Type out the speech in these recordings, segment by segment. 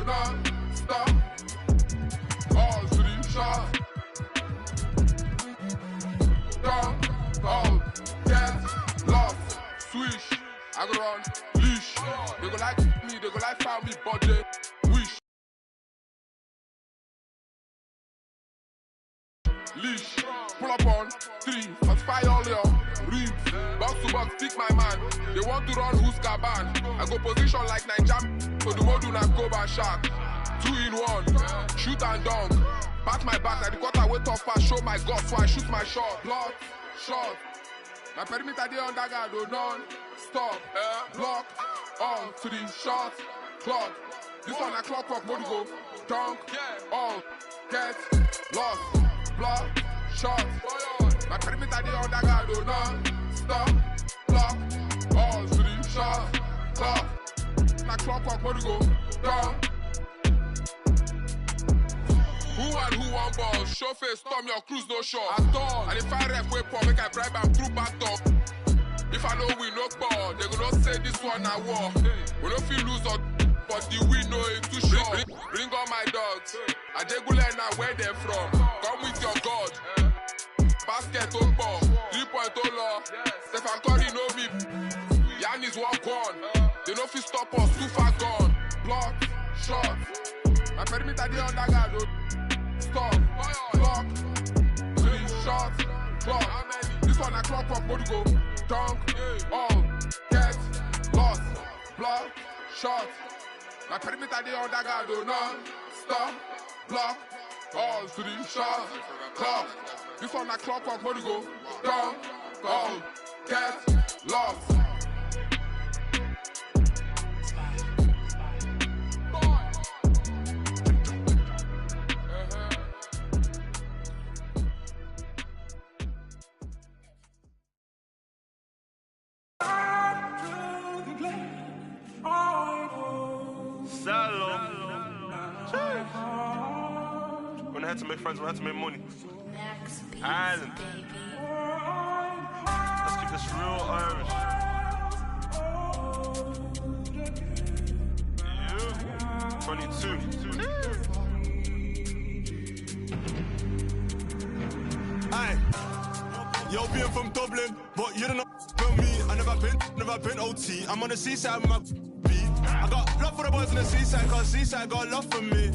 do not stop. All 3 shots. Down, out, get lost, swish. I go run, leash. They go like me, they go like found me, but they wish. Leash, pull up on 3, satisfy all your ribs. Box to box, pick my man. They want to run who's caban. I go position like Nigerian, so the modu na go by shark. 2 in 1, shoot and dunk. Pat my back like the quarter way tough pass, show my guts, so I shoot my shot. Block, shot. My perimeter dey under guard, do none. Stop, block, all 3 shots, clock. This one a clockwork, body go, dunk, all, get, lost, block, shot. My perimeter dey under guard, do none. Stop, block, all 3 shots, clock. Na clockwork, body go, dunk. Who and who one ball? Show face, storm your cruise, no shot. At all. And if I ref way poor, make I bribe am through back door. If I know we no ball, they go not say this one a war. We don't feel lose or but the win no it too short. Bring all my dogs. I Jegule now where they from. Come with your God. Basket on ball. 3 point on law. Stephen Curry know me. Yannis walk on. They no fit stop us, too far gone. Block, shot. My perimeter dey under guard. Stop, block, 3 shots, block. This one a clockwork, body go, dunk, all, get, lost, block, shot. My perimeter dey under guard, do not stop, block, all 3 shots, clock. This one a clockwork, body go, dunk, all, get, lost. When I had to make friends, when I had to make money. Island. Let's keep this real Irish. Yeah. 22. Aye. Yo, being from Dublin, but you don't know about me. I never been OT. I'm on the seaside with my beat. I got love for the boys in the seaside, cause seaside got love for me.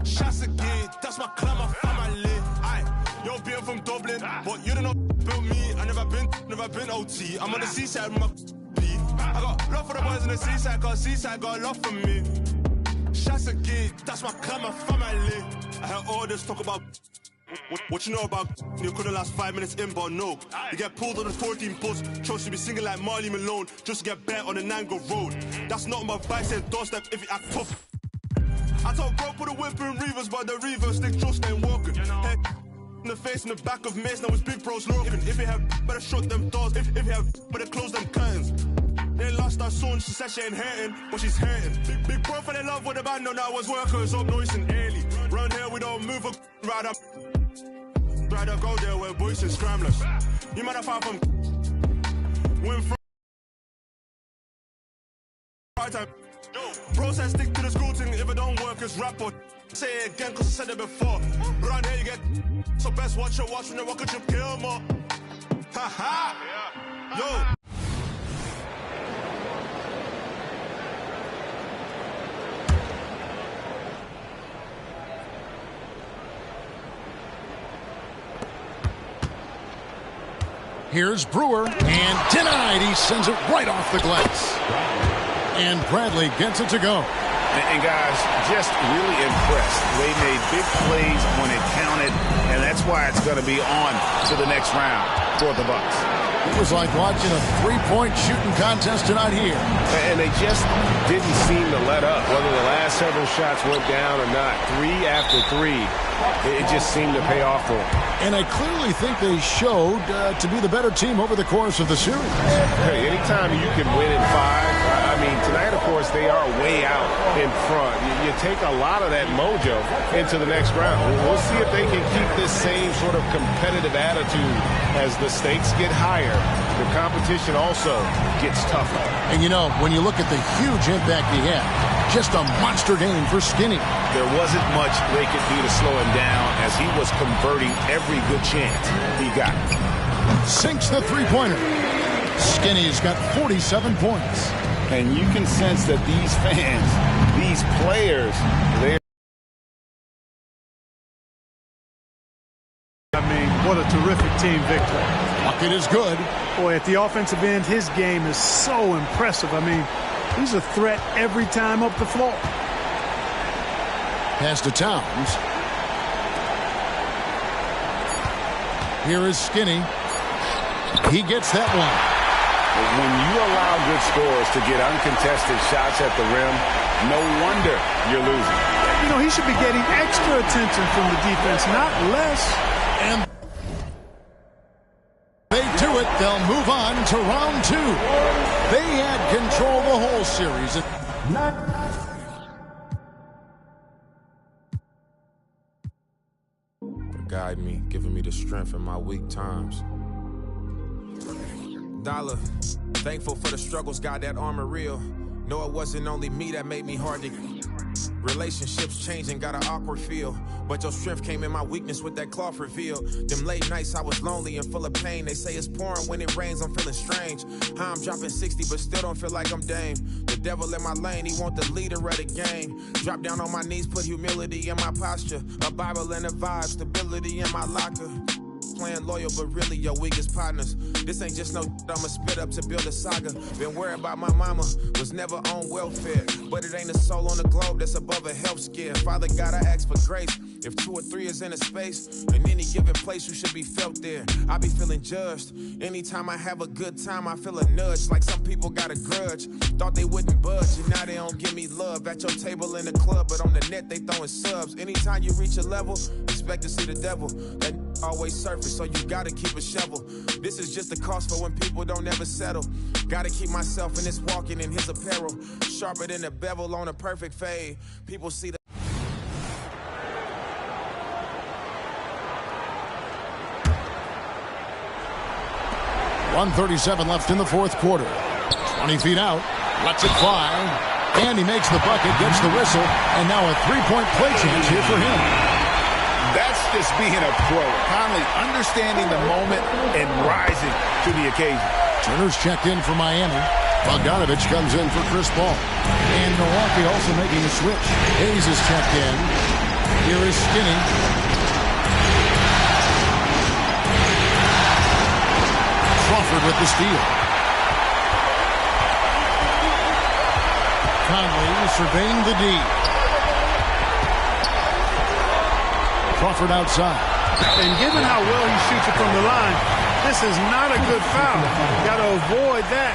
Shots again, that's my clan, my family. Aye, yo, being from Dublin, but you don't know about me. I never been OT. I'm on the seaside with my beat. I got love for the boys in the seaside, cause seaside got love for me. Shots again, that's my clan, my family. I heard all this talk about. What you know about you couldn't last 5 minutes in, but no. You get pulled on the 14 bus, chose to be singing like Marley Malone, just to get bet on the Nango Road. That's not my vibe, saying doorstep if you act tough. I told bro put a whip in Reavers, but the Reavers stick just ain't walking. Head in the face in the back of Mace, now it's big bros lurking. If you have better shut them doors, if you have better close them curtains. They lost her son, she said she ain't hurting, but she's hurting. Big bro fell in love with the band, no, now was workers up noise and early. Round here we don't move a rather go there where boys and scramblers. You might have found from win from right time. Bro said stick to the school thing, if it don't work it's rap or say it again cause I said it before. Around here you get so best watch your watch when you walk a chip kill more. Ha ha! Yo! Here's Brewer, and denied. He sends it right off the glass. And Bradley gets it to go. And guys, just really impressed. They made big plays when it counted, and that's why it's going to be on to the next round for the Bucks. It was like watching a three-point shooting contest tonight here. And they just didn't seem to let up. Whether the last several shots went down or not, 3 after 3, it just seemed to pay off for them. And I clearly think they showed to be the better team over the course of the series. Hey, anytime you can win in 5, I mean, tonight, of course, they are way out in front. You take a lot of that mojo into the next round. We'll see if they can keep this same sort of competitive attitude as the stakes get higher the competition also gets tougher. And, you know, when you look at the huge impact he had, just a monster game for Skinny. There wasn't much they could do to slow him down as he was converting every good chance he got. Sinks the three-pointer. Skinny's got 47 points. And you can sense that these fans, these players, I mean, what a terrific team victory. Bucket is good. Boy, at the offensive end, his game is so impressive. I mean, he's a threat every time up the floor. Pass to Towns. Here is Skinny. He gets that one. when you allow good scorers to get uncontested shots at the rim, no wonder you're losing. You know, he should be getting extra attention from the defense, not less. And they do it. They'll move on to round two. They had control the whole series. Guide me, giving me the strength in my weak times. Dollar, thankful for the struggles, got that armor real. No, it wasn't only me that made me hard to. Relationships changing, got an awkward feel. But your strength came in my weakness with that cloth reveal. Them late nights I was lonely and full of pain. They say it's pouring when it rains, I'm feeling strange. How I'm dropping 60 but still don't feel like I'm Dame. The devil in my lane, he want the leader of the game. Drop down on my knees, put humility in my posture. A Bible and a vibe, stability in my locker. Playing loyal, but really your weakest partners. This ain't just no I'ma spit up to build a saga. Been worried about my mama, was never on welfare. But it ain't a soul on the globe that's above a health scare. Father God, I ask for grace. If 2 or 3 is in a space, in any given place, you should be felt there. I be feeling judged. Anytime I have a good time, I feel a nudge. Like some people got a grudge. Thought they wouldn't budge, and now they don't give me love. At your table in the club, but on the net, they throwing subs. Anytime you reach a level, expect to see the devil. That always surface, so you gotta keep a shovel. This is just the cost for when people don't ever settle. Gotta keep myself in this walking in his apparel. Sharper than a bevel on a perfect fade. People see the 1:37 left in the fourth quarter. 20 feet out, lets it fly, and he makes the bucket, gets the whistle, and now a three-point play chance here for him. That's just being a pro. Conley understanding the moment and rising to the occasion. Turner's checked in for Miami. Bogdanovich comes in for Chris Paul. And Milwaukee also making a switch. Hayes is checked in. Here is Skinny. Crawford with the steal. Conley surveying the D. Crawford outside. And given how well he shoots it from the line, this is not a good foul. Got to avoid that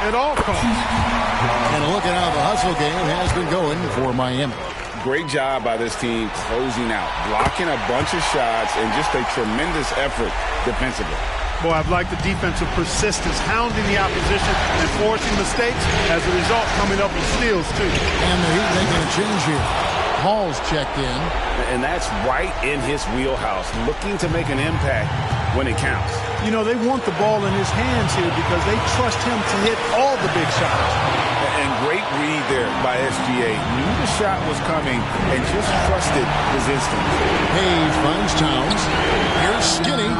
at all costs. And look at how the hustle game has been going for Miami. Great job by this team closing out, blocking a bunch of shots, and just a tremendous effort defensively. Boy, I've liked the defensive persistence, hounding the opposition and forcing mistakes. As a result, coming up with steals, too. And the Heat making a change here. Hall's checked in. And that's right in his wheelhouse, looking to make an impact when it counts. You know, they want the ball in his hands here because they trust him to hit all the big shots. And great read there by SGA. Knew the shot was coming and just trusted his instincts. Hayes finds Towns. Here's Skinny.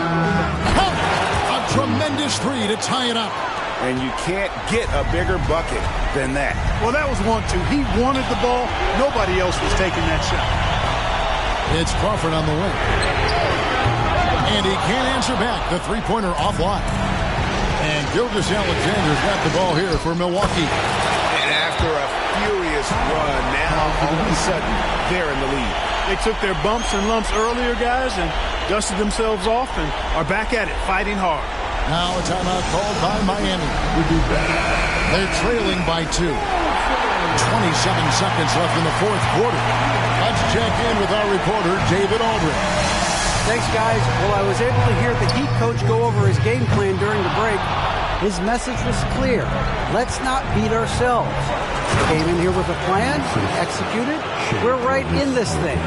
A tremendous three to tie it up. And you can't get a bigger bucket than that. Well, that was 1-2. He wanted the ball. Nobody else was taking that shot. It's Crawford on the wing. And he can't answer back. The three-pointer offline. And Gilgeous-Alexander's got the ball here for Milwaukee. And after a furious run, now all of a sudden they're in the lead. They took their bumps and lumps earlier, guys, and dusted themselves off and are back at it, fighting hard. Now a timeout called by Miami. They're trailing by 2. 27 seconds left in the fourth quarter. Let's check in with our reporter, David Aldridge. Thanks, guys. Well, I was able to hear the Heat coach go over his game plan during the break. His message was clear. Let's not beat ourselves. Came in here with a plan, executed. We're right in this thing.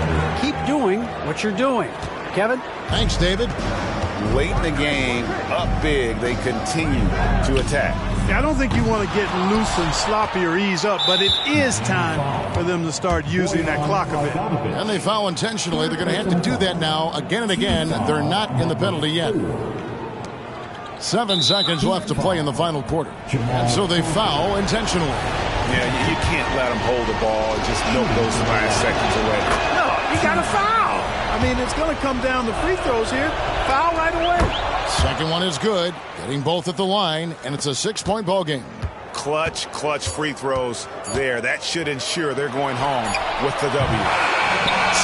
Keep doing what you're doing. Kevin? Thanks, David. late in the game, up big, they continue to attack. Yeah, I don't think you want to get loose and sloppy or ease up, but it is time for them to start using that clock a bit. And they foul intentionally. They're going to have to do that now again and again. They're not in the penalty yet. 7 seconds left to play in the final quarter. And so they foul intentionally. Yeah, you can't let them hold the ball and just milk those 5 seconds away. No, you got to foul. I mean, it's going to come down to free throws here. Foul right away. Second one is good. Getting both at the line, and it's a 6-point ball game. Clutch free throws there. That should ensure they're going home with the W.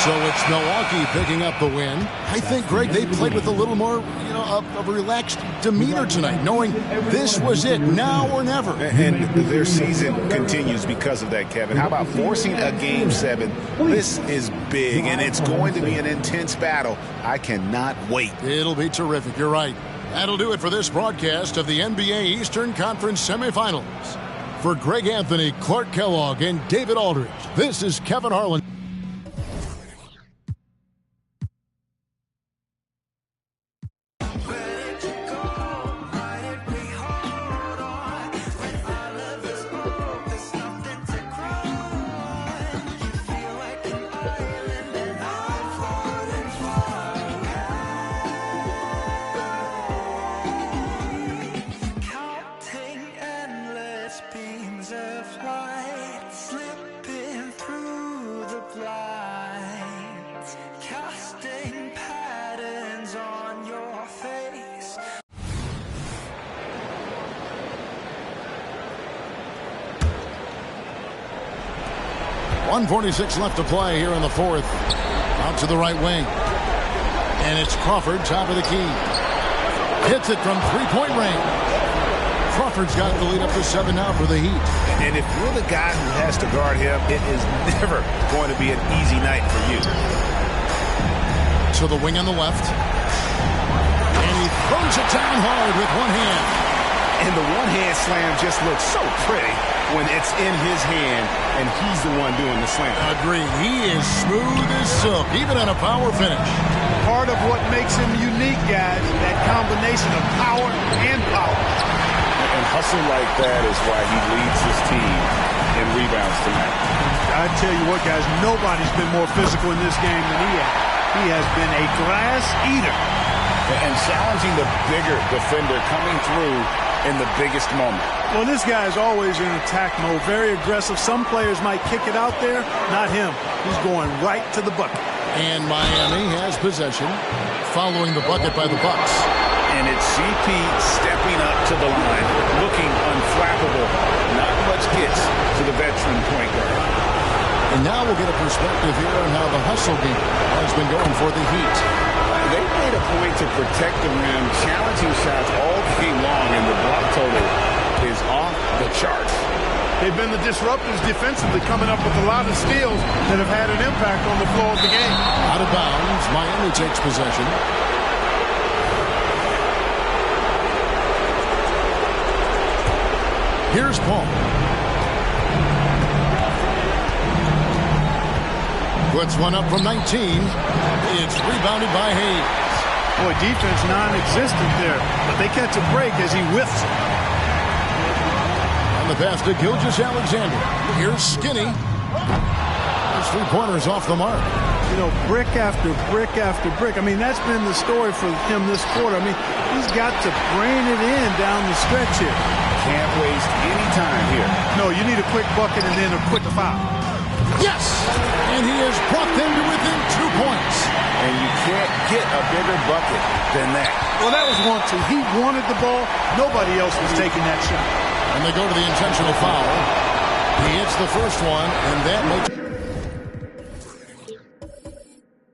So it's Milwaukee picking up the win. I think, Greg, they played with a little more, of a relaxed demeanor tonight, knowing this was it, now or never. And their season continues because of that, Kevin. How about forcing a Game 7? This is big, and it's going to be an intense battle. I cannot wait. It'll be terrific. You're right. That'll do it for this broadcast of the NBA Eastern Conference semifinals. For Greg Anthony, Clark Kellogg, and David Aldridge, this is Kevin Harlan. .146 left to play here in the fourth. Out to the right wing. And it's Crawford, top of the key. Hits it from three-point range. Crawford's got the lead up to 7 now for the Heat. And if you're the guy who has to guard him, it is never going to be an easy night for you. To the wing on the left. And he throws it down hard with one hand. And the one-hand slam just looks so pretty when it's in his hand and he's the one doing the slam. Agree. He is smooth as silk, even on a power finish. Part of what makes him unique, guys, that combination of power and power. And hustle like that is why he leads his team in rebounds tonight. I tell you what, guys, nobody's been more physical in this game than he has. He has been a glass eater. And challenging the bigger defender coming through in the biggest moment. Well, this guy is always in attack mode, very aggressive. Some players might kick it out there, not him. He's going right to the bucket. And Miami has possession, following the bucket by the Bucks. And it's CP stepping up to the line, looking unflappable. Not much gets to the veteran point guard. And now we'll get a perspective here on how the hustle game has been going for the Heat. They made a point to protect the rim, challenging shots all game long, and the block total is off the charts. They've been the disruptors defensively, coming up with a lot of steals that have had an impact on the floor of the game. Out of bounds, Miami takes possession. Here's Paul. Puts one up from 19. It's rebounded by Hayes. Boy, defense non-existent there, but they catch a break as he whiffs it. On the pass to Gilgeous-Alexander. Here's Skinny. His three-pointers off the mark. You know, brick after brick after brick. I mean, that's been the story for him this quarter. I mean, he's got to brain it in down the stretch here. Can't waste any time here. No, you need a quick bucket and then a quick foul. Yes! And he has brought them to within 2 points. And you can't get a bigger bucket than that. Well, that was 1-2. He wanted the ball. Nobody else was taking that shot. And they go to the intentional foul. He hits the first one, and that makes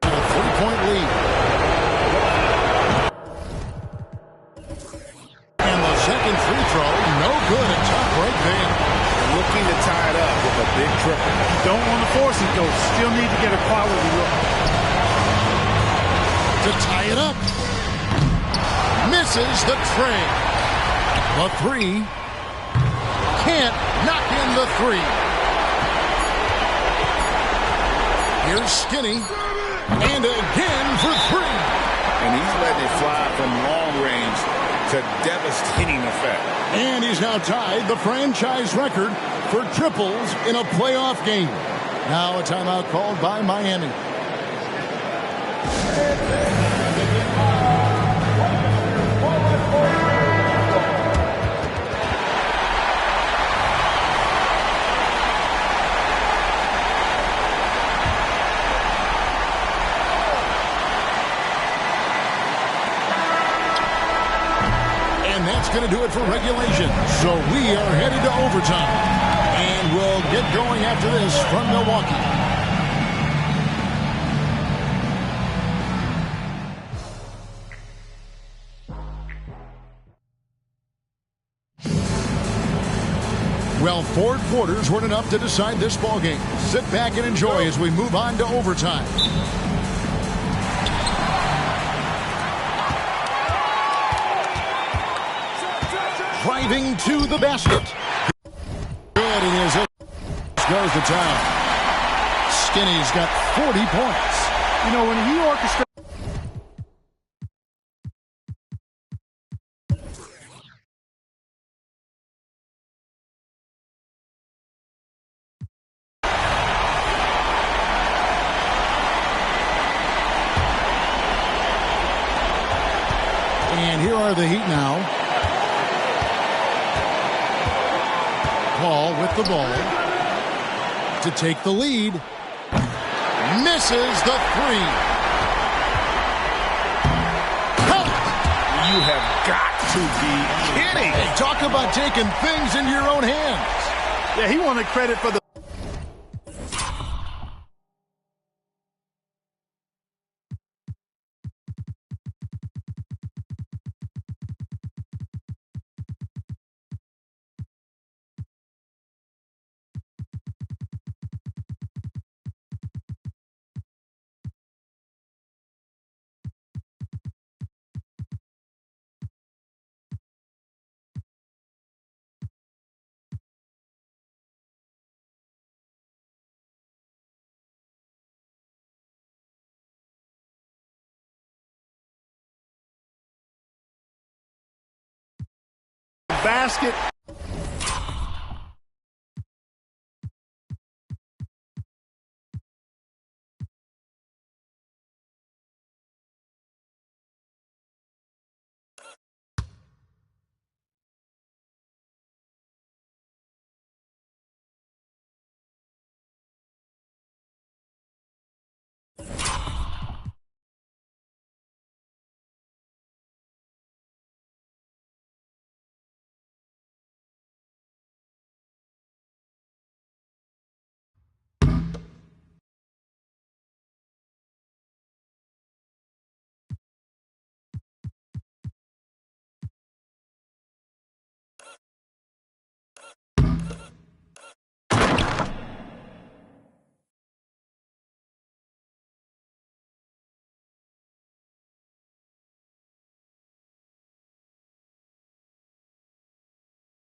a 3-point lead. And the second free throw, no good. A tough break there. Looking to tie it up with a big triple. Don't want to force it, though. Still need to get a quality look. To tie it up. Misses the tray. The three. Can't knock in the three. Here's Skinny. And again for three. And he's letting it fly from long range to devastating effect. And he's now tied the franchise record for triples in a playoff game. Now a timeout called by Miami. And that's going to do it for regulation. So we are headed to overtime. And we'll get going after this from Milwaukee. Well, 4 quarters weren't enough to decide this ballgame. Sit back and enjoy as we move on to overtime. Driving to the basket. Good, and as it goes to town. Skinny's got 40 points. You know, when he orchestrates. And here are the Heat now. Paul with the ball to take the lead. Misses the three. Count. You have got to be kidding. Hey, talk about taking things into your own hands. Yeah, he wanted credit for the. Basket.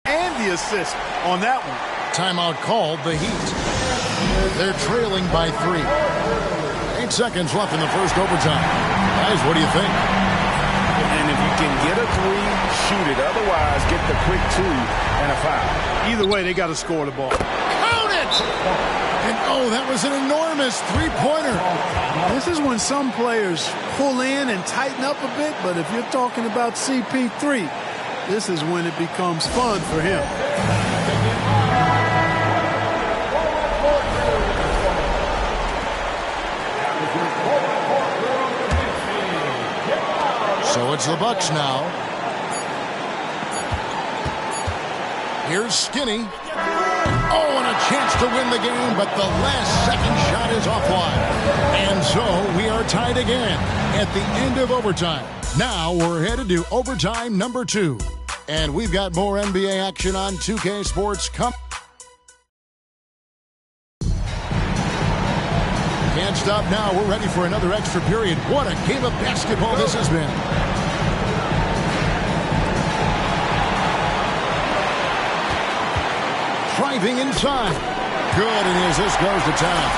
And the assist on that one. Timeout called the Heat. They're trailing by 3. 8 seconds left in the first overtime. Guys, what do you think? And if you can get a 3, shoot it. Otherwise, get the quick 2 and a foul. Either way, they got to score the ball. Count it! And oh, that was an enormous three-pointer. This is when some players pull in and tighten up a bit, but if you're talking about CP3, this is when it becomes fun for him. So it's the Bucks now. Here's Skinny. Oh, and a chance to win the game, but the last second shot is offline. And so we are tied again at the end of overtime. Now we're headed to overtime number 2. And we've got more NBA action on 2K Sports. Can't stop now. We're ready for another extra period. What a game of basketball this has been. Driving inside. Good, and as this goes to town.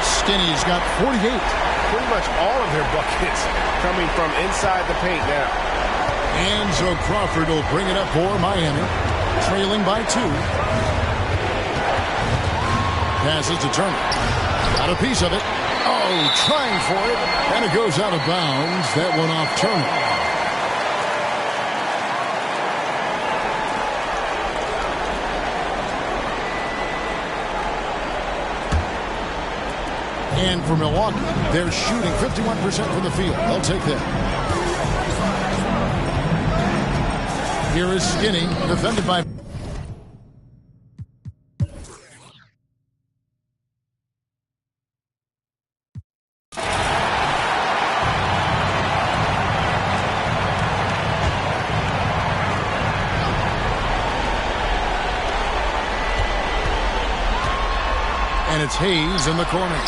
Skinny's got 48. pretty much all of their buckets coming from inside the paint now. And so Crawford will bring it up for Miami, trailing by 2. Passes to Turner. Got a piece of it. Oh, trying for it. And it goes out of bounds. That one off Turner. And for Milwaukee, they're shooting 51% from the field. They'll take that. Here is Skinny, defended by... And it's Hayes in the corner.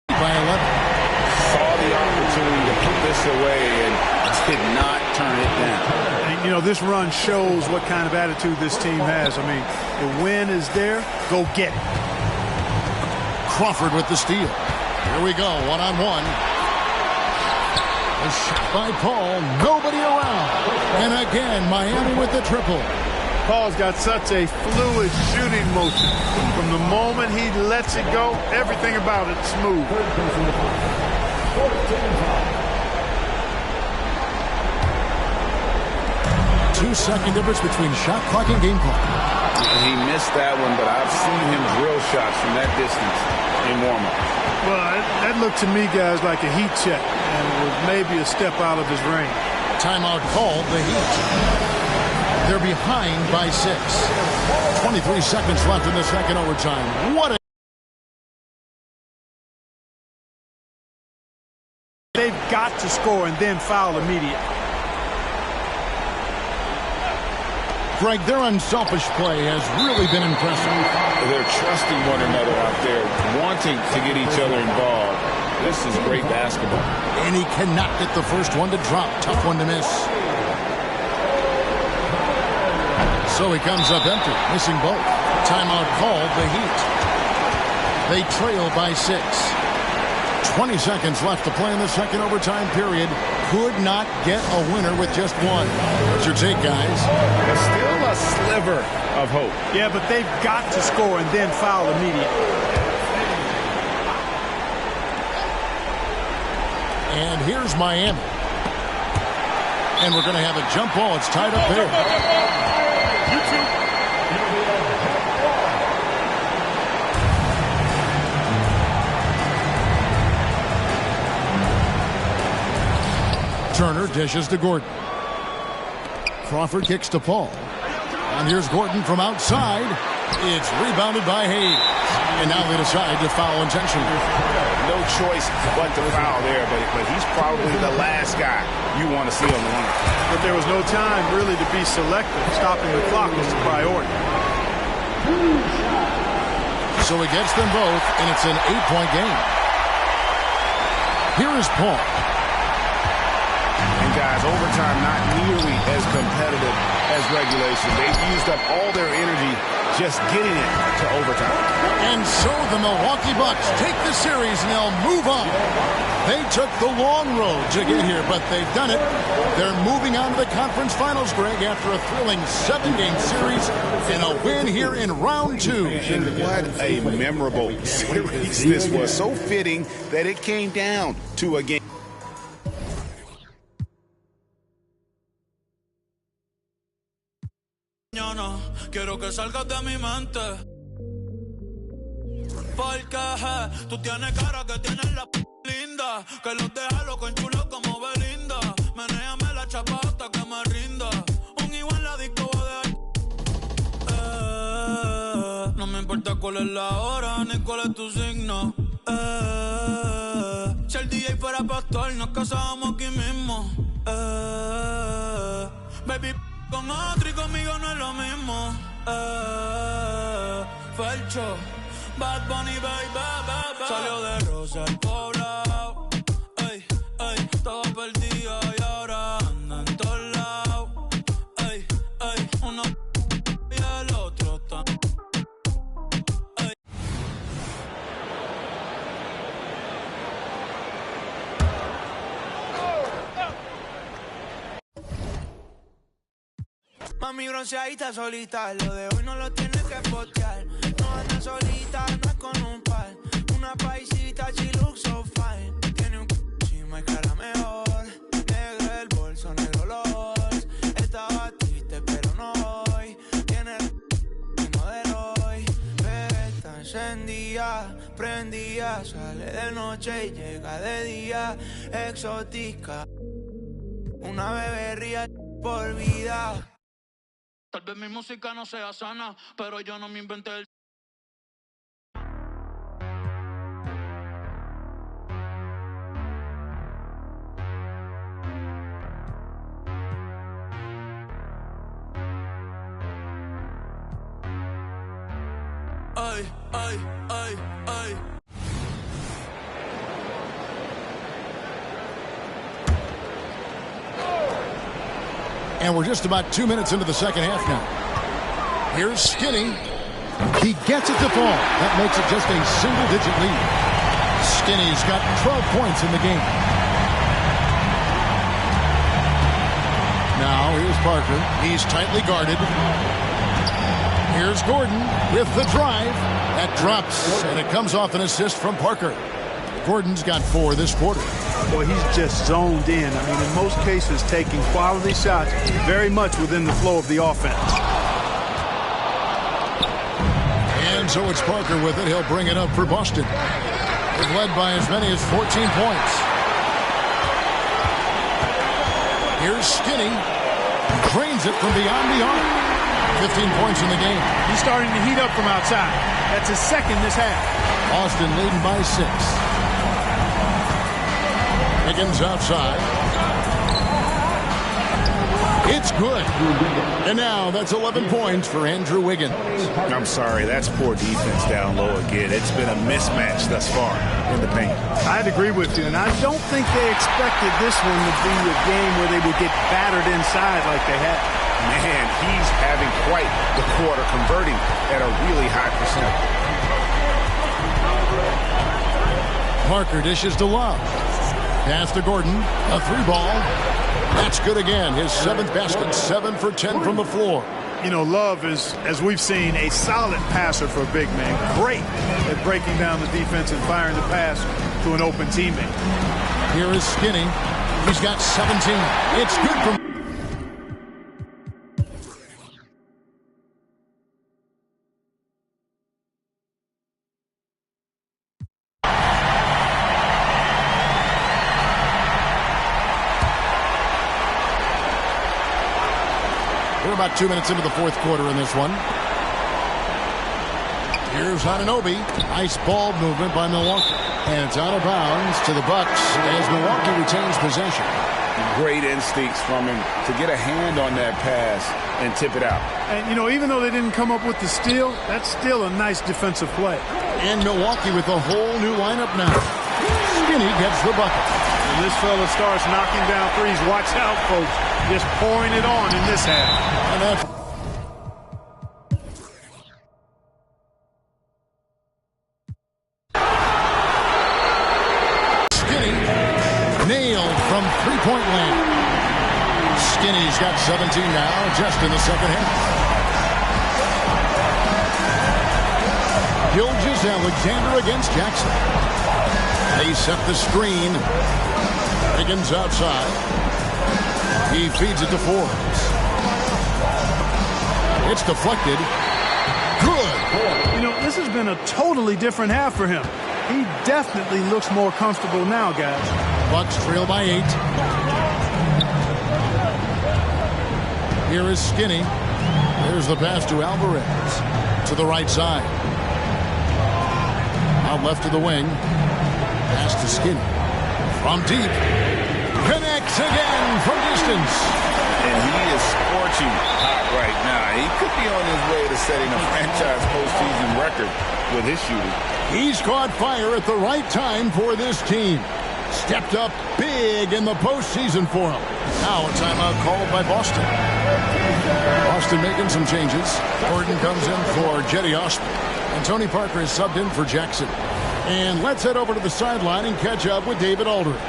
By 11. Saw the opportunity to put this away and did not turn it down. And, you know, this run shows what kind of attitude this team has. I mean, the win is there. Go get it. Crawford with the steal. Here we go, one-on-one. A shot by Paul. Nobody around. And again, Miami with the triple. Paul's got such a fluid shooting motion. From the moment he lets it go, everything about it smooth. 2-second difference between shot clock and game clock. He missed that one, but I've seen him drill shots from that distance in warm-up. Well, that looked to me, guys, like a heat check, and it was maybe a step out of his range. Timeout called, the Heat. They're behind by 6. 23 seconds left in the second overtime. What a... They've got to score and then foul immediately. Greg, their unselfish play has really been impressive. They're trusting one another out there, wanting to get each other involved. This is great basketball. And he cannot get the first one to drop. Tough one to miss. So he comes up empty, missing both. Timeout called, the Heat. They trail by 6. 20 seconds left to play in the second overtime period. Could not get a winner with just one. What's your take, guys? There's still a sliver of hope. Yeah, but they've got to score and then foul immediately. And here's Miami. And we're going to have a jump ball. It's tied up there. Turner dishes to Gordon. Crawford kicks to Paul. And here's Gordon from outside. It's rebounded by Hayes. And now they decide to foul intentionally. No choice but to foul there, but he's probably the last guy you want to see on the line. But there was no time really to be selective. Stopping the clock was the priority. So he gets them both, and it's an 8-point game. Here is Paul. And guys, overtime not nearly as competitive as regulation. They've used up all their energy just getting it to overtime. And so the Milwaukee Bucks take the series and they'll move on. They took the long road to get here, but they've done it. They're moving on to the conference finals, Greg, after a thrilling 7-game series and a win here in round 2. And what a memorable series this was. So fitting that it came down to a game. Quiero que salgas de mi mente. Porque tú tienes cara que tienes la linda. Que los deja loco en chulo como Belinda. Menéame la chapa hasta que me rinda. Un igual la disco va de no me importa cuál es la hora ni cuál es tu signo. Si el DJ fuera pastor nos casábamos aquí mismo. Baby, con otro y conmigo no es lo mismo. Felcho, Bad Bunny, baby. Salió de Rosa el poblado. Ey, ey, todo perdido y ahora anda en todos lados. Ey, ey, uno y el otro está. Mami bronceadita solita, lo de hoy no lo tienes que postear. No anda solita, no es con un par. Una paisita, she looks so fine. Tiene un chima y cara mejor. Negro el bolso, negro los. Estaba triste pero no hoy. Tiene el mismo de hoy. Bebé está encendida, prendida. Sale de noche y llega de día. Exótica, una bebé ría por vida. Tal vez mi música no sea sana, pero yo no me inventé el... Ay, ay, ay, ay. And we're just about 2 minutes into the second half now. Here's Skinny. He gets it to fall. That makes it just a single-digit lead. Skinny's got 12 points in the game. Now here's Parker. He's tightly guarded. Here's Gordon with the drive. That drops, and it comes off an assist from Parker. Gordon's got 4 this quarter. Well, he's just zoned in. I mean, in most cases, taking quality shots very much within the flow of the offense. And so it's Parker with it. He'll bring it up for Boston. They've led by as many as 14 points. Here's Skinny. Drains it from beyond the arc. 15 points in the game. He's starting to heat up from outside. That's his second this half. Boston leading by 6. Higgins outside. It's good. And now that's 11 points for Andrew Wiggins. I'm sorry, that's poor defense down low again. It's been a mismatch thus far in the paint. I'd agree with you, and I don't think they expected this one to be a game where they would get battered inside like they had. Man, he's having quite the quarter, converting at a really high percent. Parker dishes to Love. Pass to Gordon. A 3-ball. That's good again. His 7th basket. 7 for 10 from the floor. You know, Love is, as we've seen, a solid passer for a big man. Great at breaking down the defense and firing the pass to an open teammate. Here is Skinny. He's got 17. It's good from... We're about 2 minutes into the fourth quarter in this one. Here's Anunoby. Nice ball movement by Milwaukee. And it's out of bounds to the Bucks as Milwaukee retains possession. Great instincts from him to get a hand on that pass and tip it out. And, you know, even though they didn't come up with the steal, that's still a nice defensive play. And Milwaukee with a whole new lineup now. Skinny gets the bucket. When this fella starts knocking down threes, watch out, folks. Just pouring it on in this half. And that's... Skinny nailed from three-point land. Skinny's got 17 now, just in the second half. Gilgeous-Alexander against Jackson. They set the screen. Higgins outside. He feeds it to Forbes. It's deflected. Good. You know, this has been a totally different half for him. He definitely looks more comfortable now, guys. Bucks trail by 8. Here is Skinny. There's the pass to Alvarez. To the right side. Out left to the wing. Pass to Skinny. From deep. Connects again from distance. And he is scorching hot right now. He could be on his way to setting a franchise postseason record with his shooting. He's caught fire at the right time for this team. Stepped up big in the postseason for him. Now a timeout called by Boston. Boston making some changes. Gordon comes in for Jetty Osman. And Tony Parker is subbed in for Jackson. And let's head over to the sideline and catch up with David Aldridge.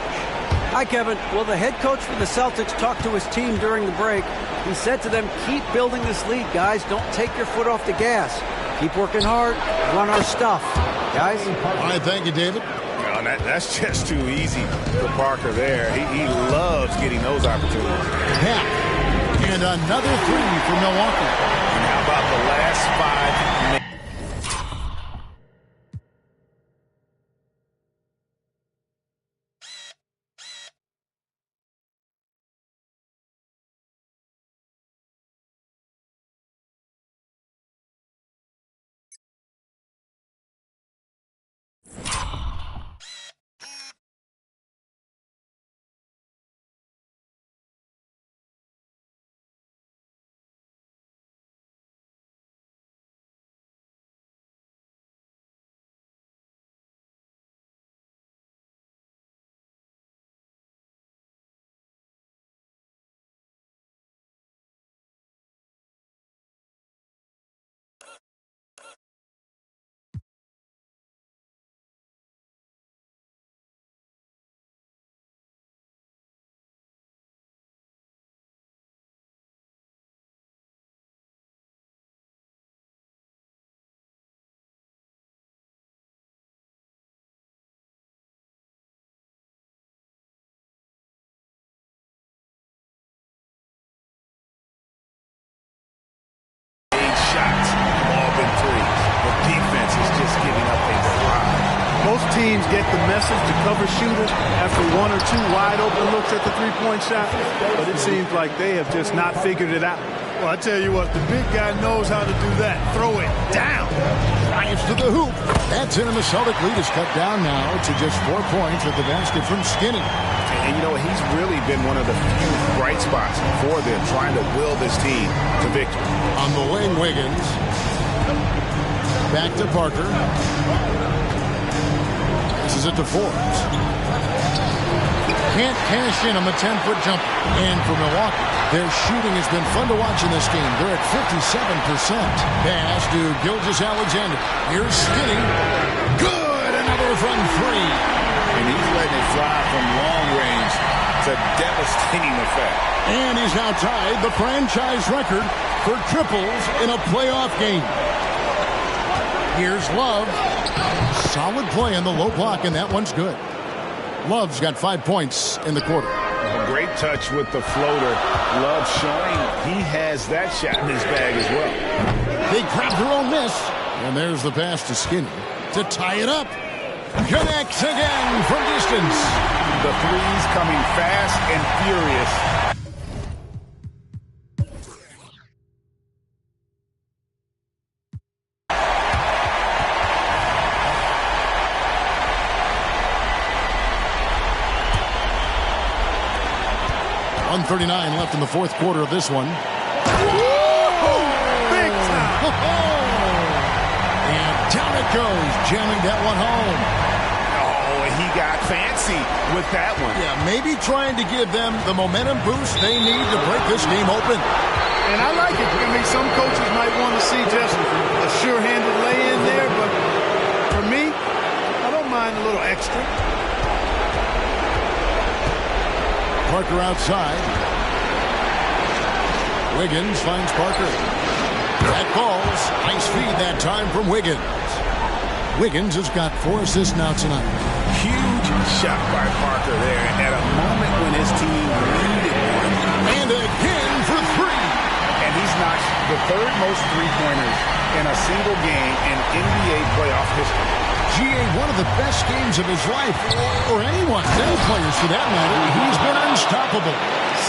Hi, Kevin. Well, the head coach for the Celtics talked to his team during the break. He said to them, keep building this lead, guys. Don't take your foot off the gas. Keep working hard. Run our stuff. Guys? All right, thank you, David. No, that's just too easy for Parker there. He loves getting those opportunities. Yeah. And another three for Milwaukee. And how about the last 5 minutes? Most teams get the message to cover shooters after 1 or 2 wide open looks at the three-point shot, but it seems like they have just not figured it out. Well, I tell you what, the big guy knows how to do that. Throw it down. Drives to the hoop. That's in, and the Celtic lead is cut down now to just 4 points with the basket from Skinny. And, you know, he's really been one of the few bright spots for them, trying to will this team to victory. On the wing, Wiggins. Back to Parker. This is it to Forbes. Can't cash in on the 10-foot jump. And for Milwaukee, their shooting has been fun to watch in this game. They're at 57%. Pass to Gilgeous-Alexander. Here's Skinny. Good! Another from 3. And he's letting it fly from long range. It's a devastating effect. And he's now tied the franchise record for triples in a playoff game. Here's Love. Solid play in the low block, and that one's good. Love's got 5 points in the quarter. A great touch with the floater. Love showing he has that shot in his bag as well. They grab their own miss. And there's the pass to Skinny to tie it up. Connects again from distance. The threes coming fast and furious. .139 left in the fourth quarter of this one. Big time. And down it goes, jamming that one home. Oh, he got fancy with that one. Yeah, maybe trying to give them the momentum boost they need to break this game open. And I like it. I mean, some coaches might want to see just a sure-handed lay-in there, but for me, I don't mind a little extra. Parker outside. Wiggins finds Parker. That falls. Nice feed that time from Wiggins. Wiggins has got 4 assists now tonight. Huge shot by Parker there at a moment when his team needed one. And again for 3. And he's knocked the 3rd most three-pointers in a single game in NBA playoff history. GA, one of the best games of his life, or anyone, any players for that matter. He's been unstoppable.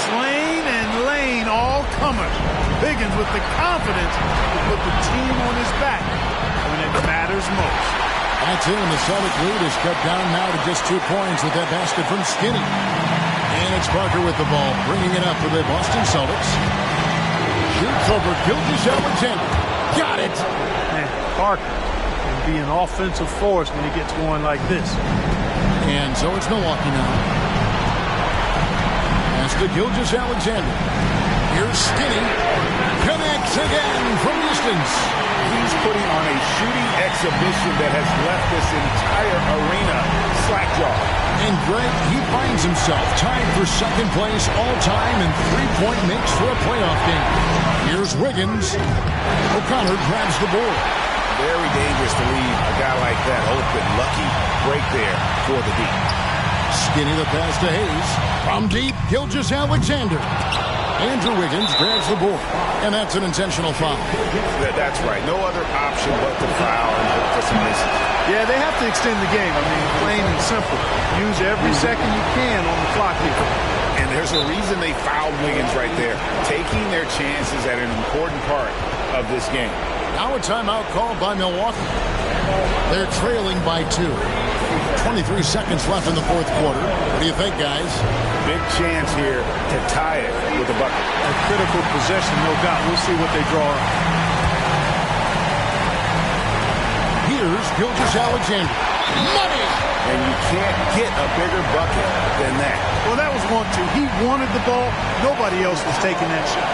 Slane and Lane all comers. Wiggins with the confidence to put the team on his back when it matters most. That's it, and the Celtic lead is cut down now to just 2 points with that basket from Skinny. And it's Parker with the ball, bringing it up for the Boston Celtics. Shoots over Gilgeous-Alexander. Got it! Man, Parker can be an offensive force when he gets going like this. And so it's Milwaukee now. That's to Gilgeous-Alexander. Here's Skinny. Connects again from distance. He's putting on a shooting X exhibition that has left this entire arena slack-jawed. And Greg, he finds himself tied for second place all-time in three-point makes for a playoff game. Here's Wiggins. O'Connor grabs the board. Very dangerous to leave a guy like that open. Lucky break there for the deep. Skinny the pass to Hayes. From deep, Gilgeous-Alexander. Andrew Wiggins grabs the board. And that's an intentional foul. That's right. No other option but to foul and look for some misses. Yeah, they have to extend the game. I mean, plain and simple. Use every second you can on the clock here. And there's a reason they fouled Wiggins right there. Taking their chances at an important part of this game. Now a timeout called by Milwaukee. They're trailing by 2. 23 seconds left in the fourth quarter. What do you think, guys? Big chance here to tie it with a bucket. A critical possession, no doubt. We'll see what they draw up. Here's Gilgeous-Alexander. Money! And you can't get a bigger bucket than that. Well, that was 1-2. He wanted the ball. Nobody else was taking that shot.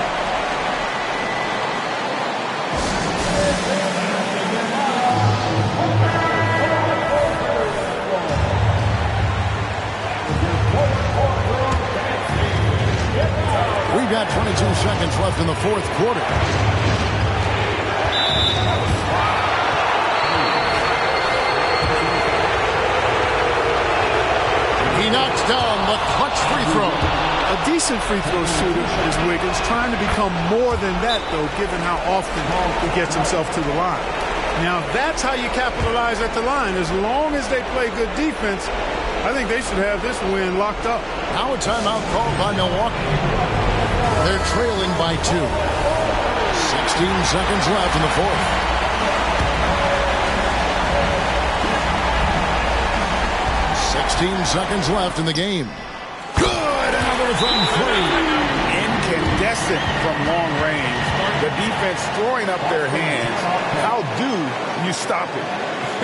We've got 22 seconds left in the fourth quarter. He knocks down the clutch free throw. A decent free throw shooter is Wiggins, trying to become more than that, though, given how often he gets himself to the line. Now, that's how you capitalize at the line. As long as they play good defense, I think they should have this win locked up. Now a timeout called by Milwaukee. They're trailing by 2. 16 seconds left in the fourth. Seconds left in the game. Good! Another from 3. Incandescent from long range. The defense throwing up their hands. How do you stop it?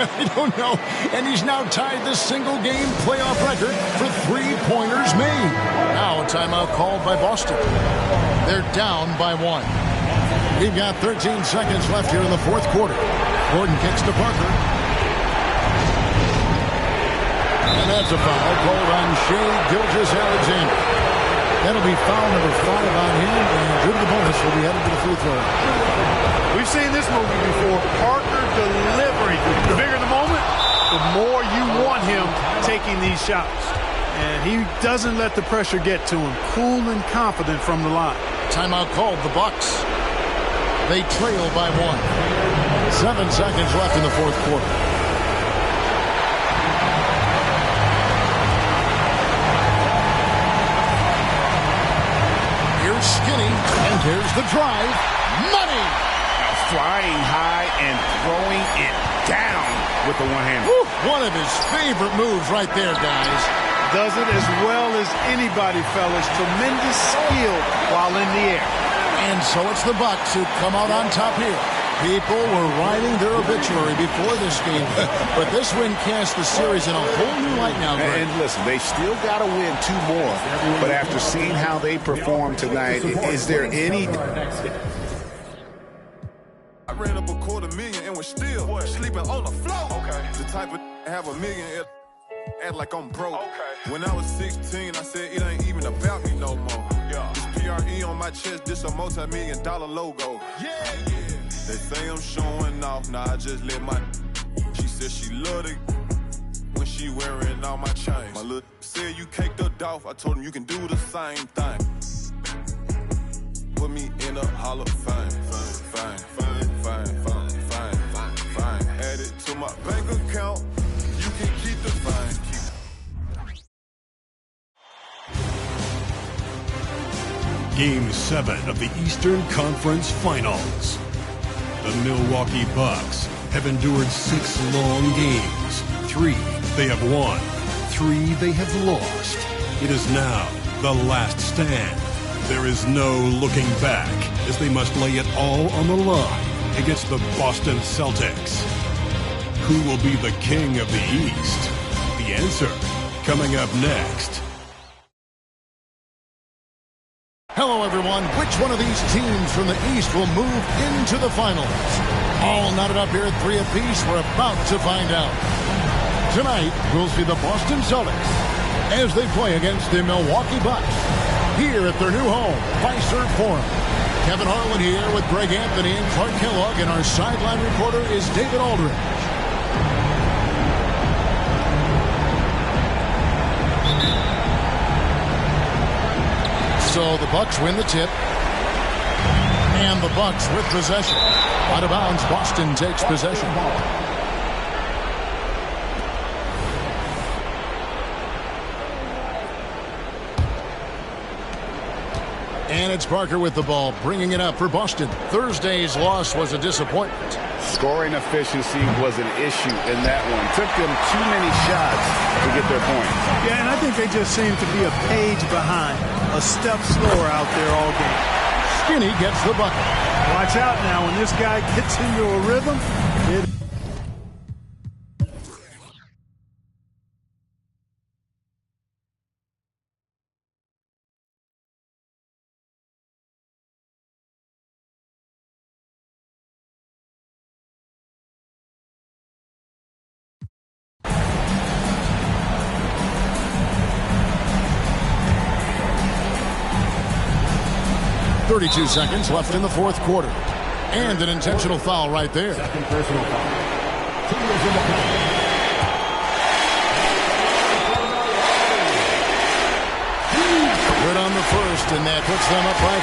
I don't know. And he's now tied the single-game playoff record for three-pointers made. Now a timeout called by Boston. They're down by 1. We've got 13 seconds left here in the fourth quarter. Gordon kicks to Parker. And that's a foul called on Shai Gilgeous-Alexander. That'll be foul number 5 on him, and due to the bonus, will be headed to the free throw. We've seen this movie before. Parker delivering. The bigger the moment, the more you want him taking these shots. And he doesn't let the pressure get to him. Cool and confident from the line. Timeout called the Bucks. They trail by 1. 7 seconds left in the fourth quarter. Skinny, and there's the drive. Money! Flying high and throwing it down with the one-hand. One of his favorite moves right there, guys. Does it as well as anybody, fellas. Tremendous skill while in the air. And so it's the Bucks who come out on top here. People were writing their obituary before this game, but this win casts the series in a whole new light now, Greg. And listen, they still got to win 2 more, but after seeing how they performed tonight, is there any... I ran up $250,000 and was still sleeping on the floor. Okay. The type of have $1 million, act like I'm broke. Okay. When I was 16, I said it ain't even about me no more. Yeah. This PRE on my chest, this a multi-million-dollar logo. Yeah. They say I'm showing off, nah, I just let my... She said she loved it when she wearing all my chains. My little said you caked her off, I told him you can do the same thing. Put me in a Hall of Fame. Fine. Add it to my bank account, you can keep the fine. Game 7 of the Eastern Conference Finals. The Milwaukee Bucks have endured 6 long games. 3 they have won. 3 they have lost. It is now the last stand. There is no looking back as they must lay it all on the line against the Boston Celtics. Who will be the king of the East? The answer coming up next. Hello, everyone. Which one of these teams from the East will move into the finals? All knotted up here at 3 apiece. We're about to find out. Tonight, we'll see the Boston Celtics as they play against the Milwaukee Bucks here at their new home, Fiserv Forum. Kevin Harlan here with Greg Anthony and Clark Kellogg, and our sideline reporter is David Aldridge. So the Bucks win the tip, and the Bucks with possession. Out of bounds, Boston takes possession. And it's Parker with the ball, bringing it up for Boston. Thursday's loss was a disappointment. Scoring efficiency was an issue in that one. Took them too many shots to get their point. Yeah, and I think they just seem to be a page behind, a step slower out there all game. Skinny gets the bucket. Watch out now. When this guy gets into a rhythm, it... .32 seconds left in the fourth quarter. And an intentional foul right there. Second personal foul. Good on the first, and that puts them up by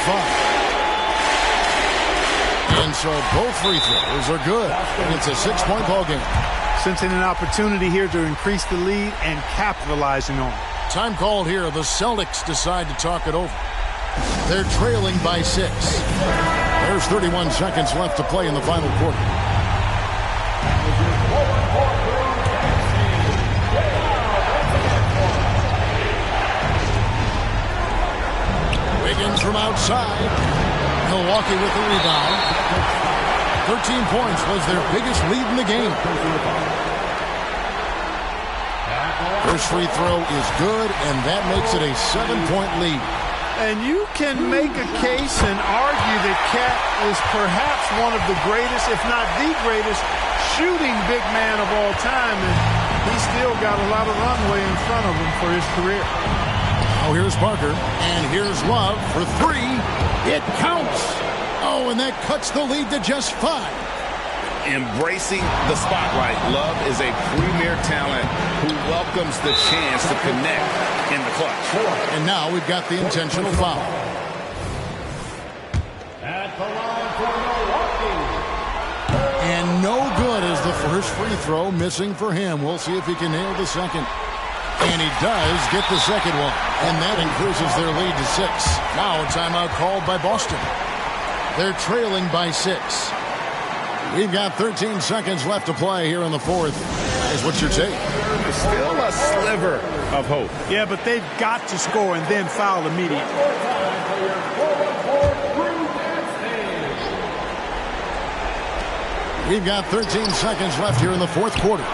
5. And so both free throws are good. And it's a 6-point ball game. Sensing an opportunity here to increase the lead and capitalizing on it. Time called here. The Celtics decide to talk it over. They're trailing by 6. There's 31 seconds left to play in the final quarter. Wiggins from outside. Milwaukee with the rebound. 13 points was their biggest lead in the game. First free throw is good, and that makes it a 7-point lead. And you can make a case and argue that Cat is perhaps one of the greatest, if not the greatest, shooting big man of all time. And he's still got a lot of runway in front of him for his career. Oh, here's Parker. And here's Love for 3. It counts. Oh, and that cuts the lead to just 5. Embracing the spotlight. Love is a premier talent who welcomes the chance to connect in the clutch. And now we've got the intentional foul. At the line for Milwaukee. And no good as the first free throw missing for him. We'll see if he can nail the second. And he does get the second one. And that increases their lead to 6. Now a timeout called by Boston. They're trailing by 6. We've got 13 seconds left to play here in the fourth. Is what your take? Still a sliver of hope. Yeah, but they've got to score and then foul immediately. We've got 13 seconds left here in the fourth quarter.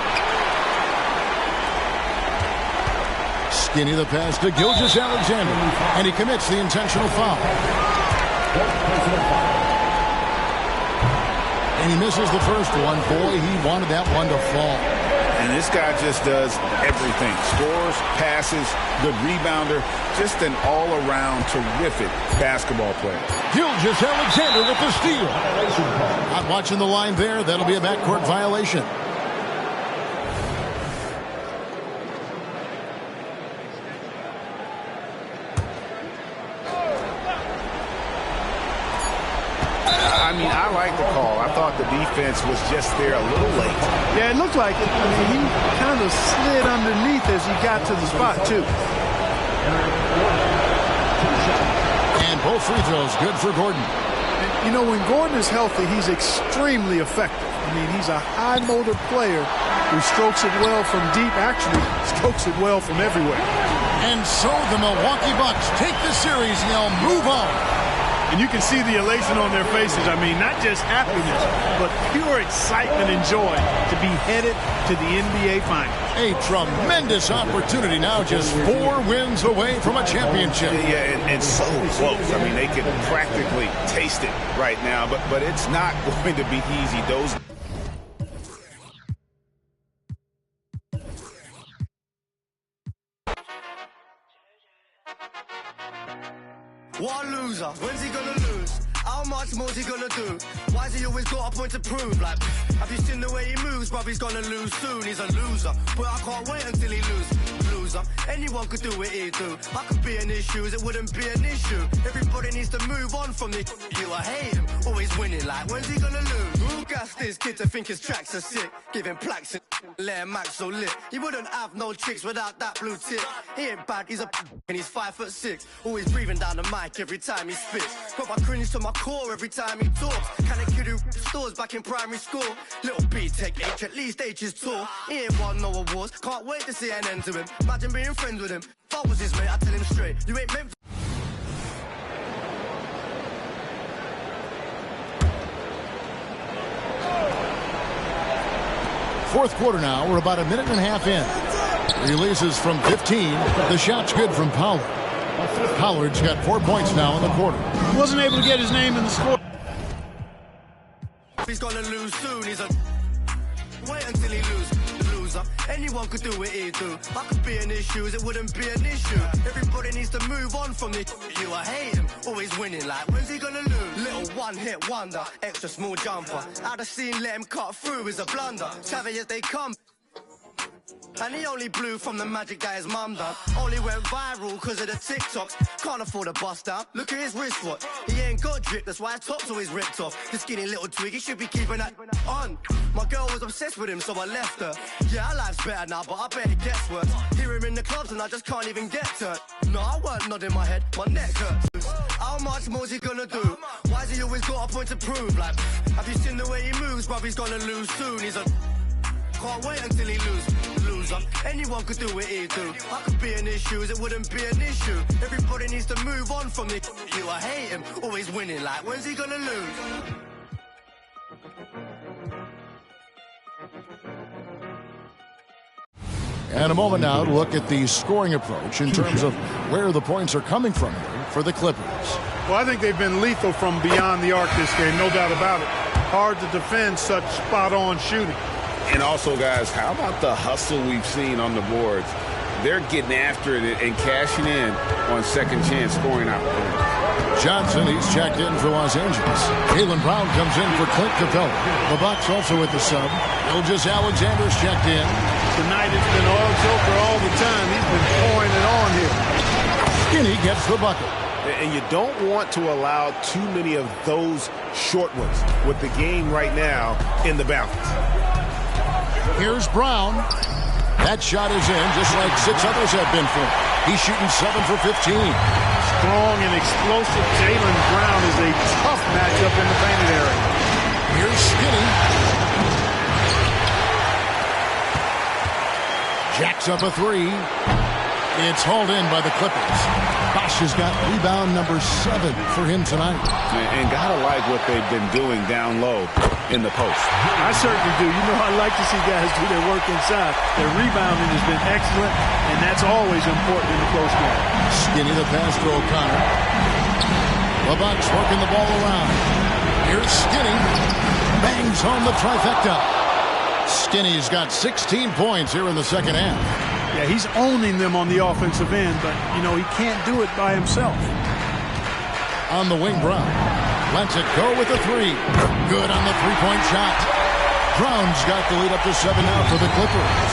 Skinny the pass to Gilgeous-Alexander, and he commits the intentional foul. And he misses the first one. Boy, he wanted that one to fall. And this guy just does everything. Scores, passes, good rebounder. Just an all-around terrific basketball player. Gilgeous-Alexander with the steal. Not watching the line there. That'll be a backcourt violation. I mean, I like the call. I thought the defense was just there a little late. Yeah, it looked like it. I mean, he kind of slid underneath as he got to the spot, too. And both free throws good for Gordon. And, you know, when Gordon is healthy, he's extremely effective. I mean, he's a high-motor player who strokes it well from deep, actually strokes it well from everywhere. And so the Milwaukee Bucks take the series and they'll move on And you can see the elation on their faces. I mean, not just happiness, but pure excitement and joy to be headed to the NBA Finals. A tremendous opportunity now, just 4 wins away from a championship. Yeah, and so close. I mean, they can practically taste it right now, but it's not going to be easy. Those. What a loser. When's he gonna lose? How much more's he gonna do? Why's he always got a point to prove? Like, have you seen the way he moves? Bruv, he's gonna lose soon. He's a loser. But I can't wait until he loses. Loser. Anyone could do what he do. I could be in his shoes, it wouldn't be an issue. Everybody needs to move on from the you. I hate him. Always winning. Like, when's he gonna lose? Who gassed this kid to think his tracks are sick? Giving plaques and let him act so lit. He wouldn't have no chicks without that blue tip. He ain't bad, he's a and he's 5'6". Always breathing down the mic every time he spits. Got my cringe to my core every time he talks. Kind of kid who stores back in primary school. Little B-Tech H, at least H is tall. He ain't won no awards, can't wait to see an end to him. Imagine being friends with him. If I was his mate, I'd tell him straight, you ain't meant. Fourth quarter now. We're about a minute and a half in. Releases from 15. The shot's good from Pollard. Pollard's got 4 points now in the quarter. He wasn't able to get his name in the score. He's gonna lose soon. He's a wait until he loses. Loser. Anyone could do what he do. I could be in his shoes, it wouldn't be an issue. Everybody needs to move on from the you. I hate him. Always winning. Like, when's he gonna lose? Little one-hit wonder. Extra small jumper. Out of scene, let him cut through is a blunder. Savage as they come. And he only blew from the magic that his mum done. Only went viral cause of the TikToks. Can't afford a bust down. Look at his wristwatch. He ain't got drip, that's why his top's always ripped off. The skinny little twig, he should be keeping that on. My girl was obsessed with him, so I left her. Yeah, our life's better now, but I bet it gets worse. Hear him in the clubs and I just can't even get turned. No, I weren't nodding my head, my neck hurts. How much more's he gonna do? Why's he always got a point to prove? Like, have you seen the way he moves? Bruv, he's gonna lose soon. He's a can't wait until he loses. Loser. Anyone could do what he do. I could be in his shoes, it wouldn't be an issue. Everybody needs to move on from the you. I hate him. Always winning. Like, when's he gonna lose? And a moment now to look at the scoring approach in terms of where the points are coming from for the Clippers. Well, I think they've been lethal from beyond the arc this game, no doubt about it. Hard to defend such spot-on shooting. And also, guys, how about the hustle we've seen on the boards? They're getting after it and cashing in on second chance scoring opportunities. Johnson, he's checked in for Los Angeles. Jaylen Brown comes in for Clint Capella. The Bucks also with the sub. Ilgis Alexander's checked in. Tonight it's been all Joker all the time. He's been pouring it on here. Skinny gets the bucket. And you don't want to allow too many of those short ones with the game right now in the balance. Here's Brown. That shot is in, just like 6 others have been for him. He's shooting 7 for 15. Strong and explosive Jaylen Brown is a tough matchup in the painted area. Here's Skinny. Jacks up a 3. It's hauled in by the Clippers. Bosh has got rebound number 7 for him tonight. And gotta like what they've been doing down low in the post. I certainly do. You know, I like to see guys do their work inside. Their rebounding has been excellent, and that's always important in the close game. Skinny the pass to O'Connor. The Bucks working the ball around. Here's Skinny. Bangs home the trifecta. Skinny's got 16 points here in the second half. Yeah, he's owning them on the offensive end, but, you know, he can't do it by himself. On the wing, Brown. Lets it go with the 3. Good on the three-point shot. Brown's got the lead up to 7 now for the Clippers.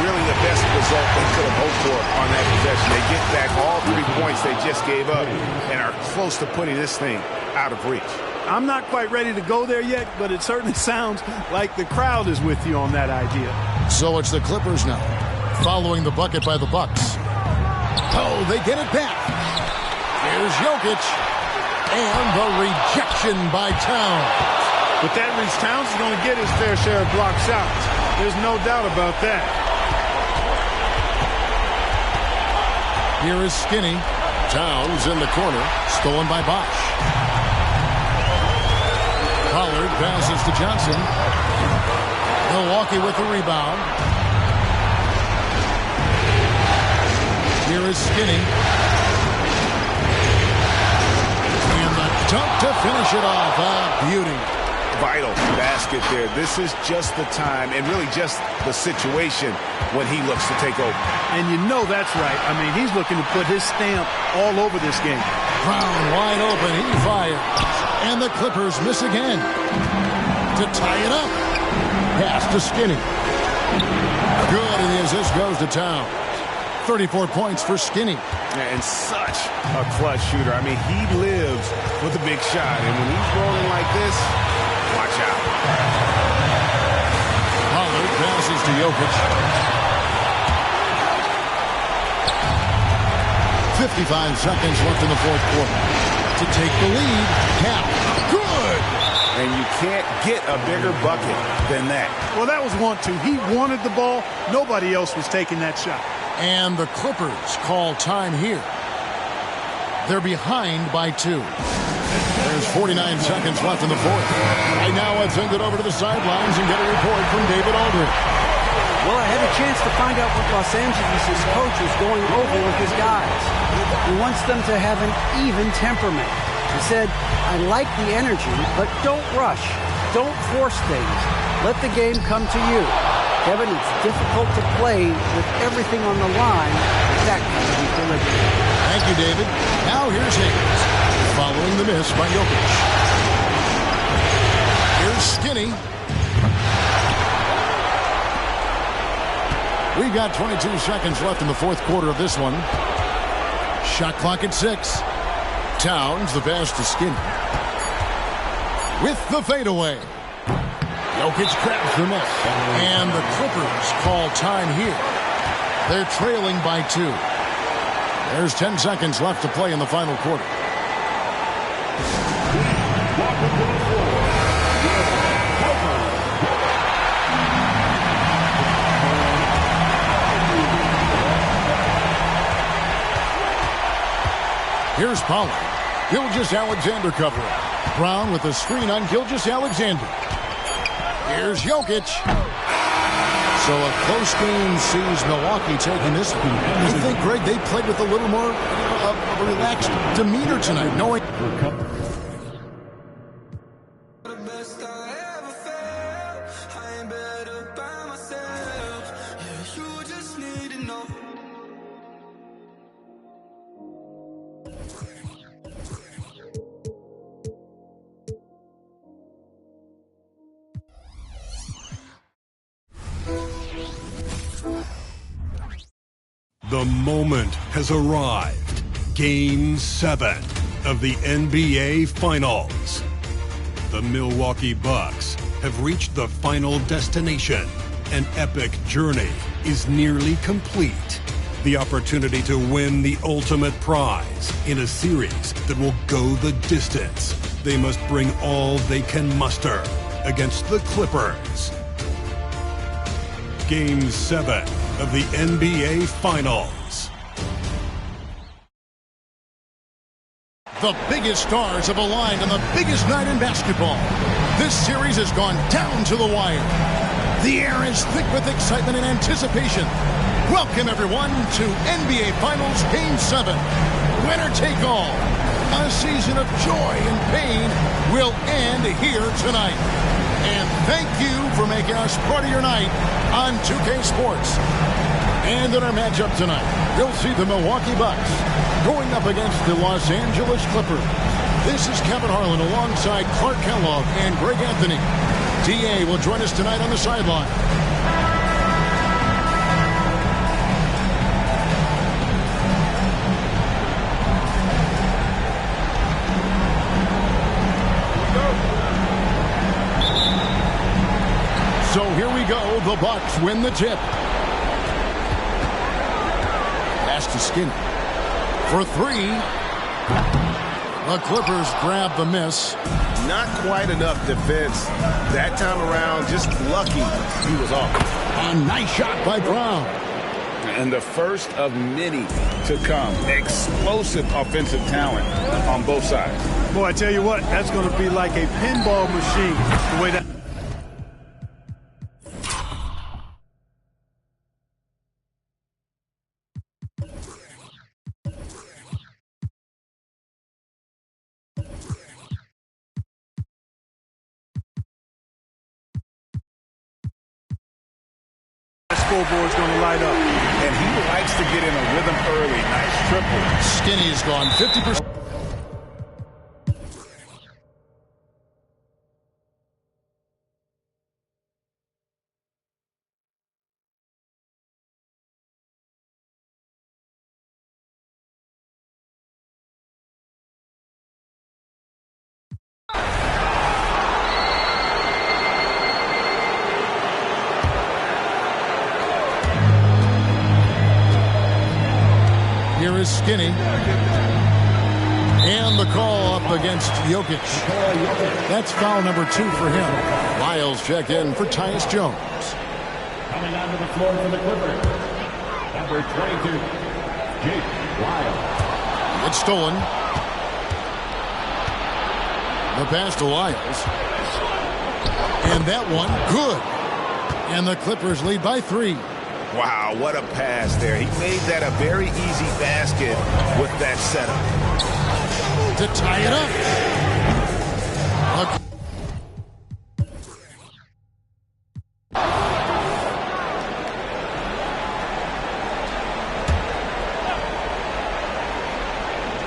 Really the best result they could have hoped for on that possession. They get back all 3 points they just gave up and are close to putting this thing out of reach. I'm not quite ready to go there yet, but it certainly sounds like the crowd is with you on that idea. So it's the Clippers now, following the bucket by the Bucks. Oh, they get it back. Here's Jokic. And the rejection by Towns. With that reach, Towns is going to get his fair share of block shots. There's no doubt about that. Here is Skinny. Towns in the corner. Stolen by Bosh. Pollard passes to Johnson. Milwaukee with the rebound. Here is Skinny. And the dunk to finish it off. A beauty. Vital basket there. This is just the time and really just the situation when he looks to take over. And you know that's right. I mean, he's looking to put his stamp all over this game. Brown wide open. He fires. And the Clippers miss again. To tie it up. Pass to Skinny. Good, and the assist goes to Towns. 34 points for Skinny. And such a clutch shooter. I mean, he lives for the big shot. And when he's rolling like this, watch out. Pollard passes to Jokic. 55 seconds left in the fourth quarter. To take the lead, Cal. Good! And you can't get a bigger bucket than that. Well, that was 1-2. He wanted the ball. Nobody else was taking that shot. And the Clippers call time here. They're behind by 2. There's 49 seconds left in the fourth. Right now, let's send it over to the sidelines and get a report from David Aldridge. Well, I had a chance to find out what Los Angeles' coach is going over with his guys. He wants them to have an even temperament. He said, I like the energy, but don't rush. Don't force things. Let the game come to you. Kevin, it's difficult to play with everything on the line. That kind of equilibrium. Thank you, David. Now here's Higgins, following the miss by Jokic. Here's Skinny. We've got 22 seconds left in the fourth quarter of this one. Shot clock at 6. Towns, the pass to Skinny. With the fadeaway. Jokic grabs the miss. And the Clippers call time here. They're trailing by 2. There's 10 seconds left to play in the final quarter. Here's Pollard. Gilgeous-Alexander covering. Brown with a screen on Gilgeous-Alexander. Here's Jokic. So a close game sees Milwaukee taking this one. I think, Greg, they played with a little more of a relaxed demeanor tonight, knowing... The moment has arrived. Game 7 of the NBA Finals. The Milwaukee Bucks have reached the final destination. An epic journey is nearly complete. The opportunity to win the ultimate prize in a series that will go the distance. They must bring all they can muster against the Clippers. Game 7 of the NBA Finals. The biggest stars have aligned on the biggest night in basketball. This series has gone down to the wire. The air is thick with excitement and anticipation. Welcome, everyone, to NBA Finals Game 7. Winner take all. A season of joy and pain will end here tonight. And thank you for making us part of your night on 2K Sports. And in our matchup tonight, you'll see the Milwaukee Bucks going up against the Los Angeles Clippers. This is Kevin Harlan alongside Clark Kellogg and Greg Anthony. D.A. will join us tonight on the sideline. So here we go. The Bucks win the tip. Pass to Skinny. For 3. The Clippers grab the miss. Not quite enough defense that time around. Just lucky he was off. A nice shot by Brown. and the first of many to come. Explosive offensive talent on both sides. Boy, I tell you what, that's going to be like a pinball machine, the way that... Scoreboard's going to light up. And he likes to get in a rhythm early. Nice triple. Skinny's gone 50%. Here is Skinny. And the call up against Jokic. That's foul number 2 for him. Lyles checked in for Tyus Jones. Coming onto the floor for the Clippers, number 22, Jake Lyles. It's stolen. The pass to Lyles. And that one, good. And the Clippers lead by 3. Wow, what a pass there. He made that a very easy basket with that setup. To tie it up.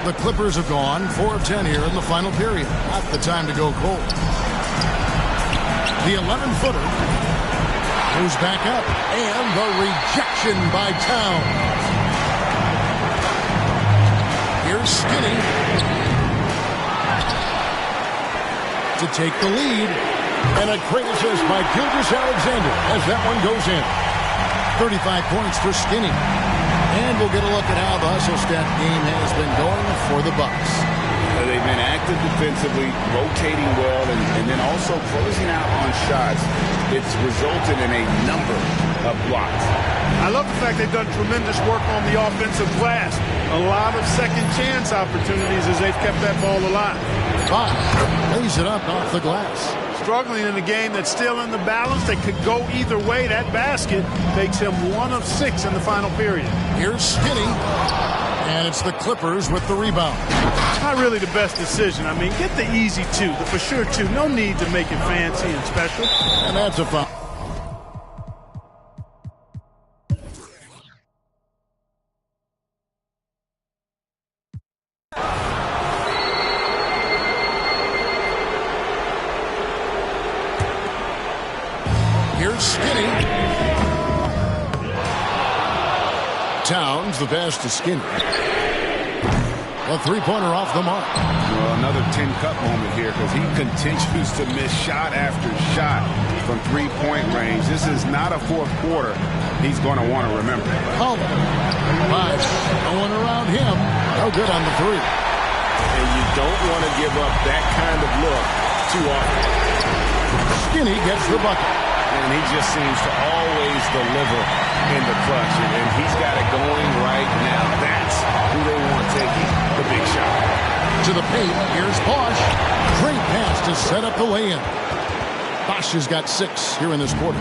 The Clippers have gone 4 of 10 here in the final period. Not the time to go cold. The 11-footer goes back up. And the rejection by Towns. Here's Skinny to take the lead. And a great assist by Gilgeous-Alexander as that one goes in. 35 points for Skinny. And we'll get a look at how the hustle stat game has been going for the Bucks. They've been active defensively, rotating well, and then also closing out on shots. It's resulted in a number of blocks. I love the fact they've done tremendous work on the offensive glass. A lot of second chance opportunities as they've kept that ball alive. Bosh lays it up off the glass. Struggling in a game that's still in the balance. They could go either way. That basket makes him 1 of 6 in the final period. Here's Skinny. And it's the Clippers with the rebound. Not really the best decision. I mean, get the easy 2, the for sure 2. No need to make it fancy and special. And that's a foul. Here's Skinny. Towns, the pass to Skinny. A three-pointer off the mark. Well, another tin cup moment here because he continues to miss shot after shot from three-point range. This is not a fourth quarter he's going to want to remember. Oh, Bosh, no one around him. No good on the 3. And you don't want to give up that kind of look too often. Skinny gets the bucket. And he just seems to always deliver in the clutch. And he's got it going right now. That's who they want taking the big shot. To the paint, here's Bosh. Great pass to set up the lay-in. Bosh has got 6 here in this quarter.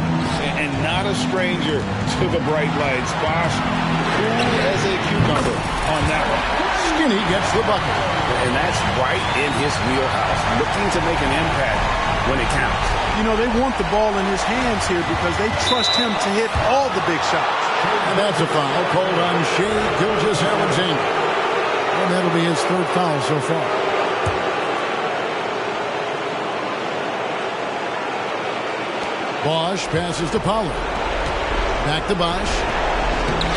And not a stranger to the bright lights. Bosh, cool as a cucumber on that one. Skinny gets the bucket. And that's right in his wheelhouse. Looking to make an impact when it counts. You know, they want the ball in his hands here because they trust him to hit all the big shots. And that's a foul called on Shai Gilgeous-Alexander. And that'll be his 3rd foul so far. Bosh passes to Pollard. Back to Bosh.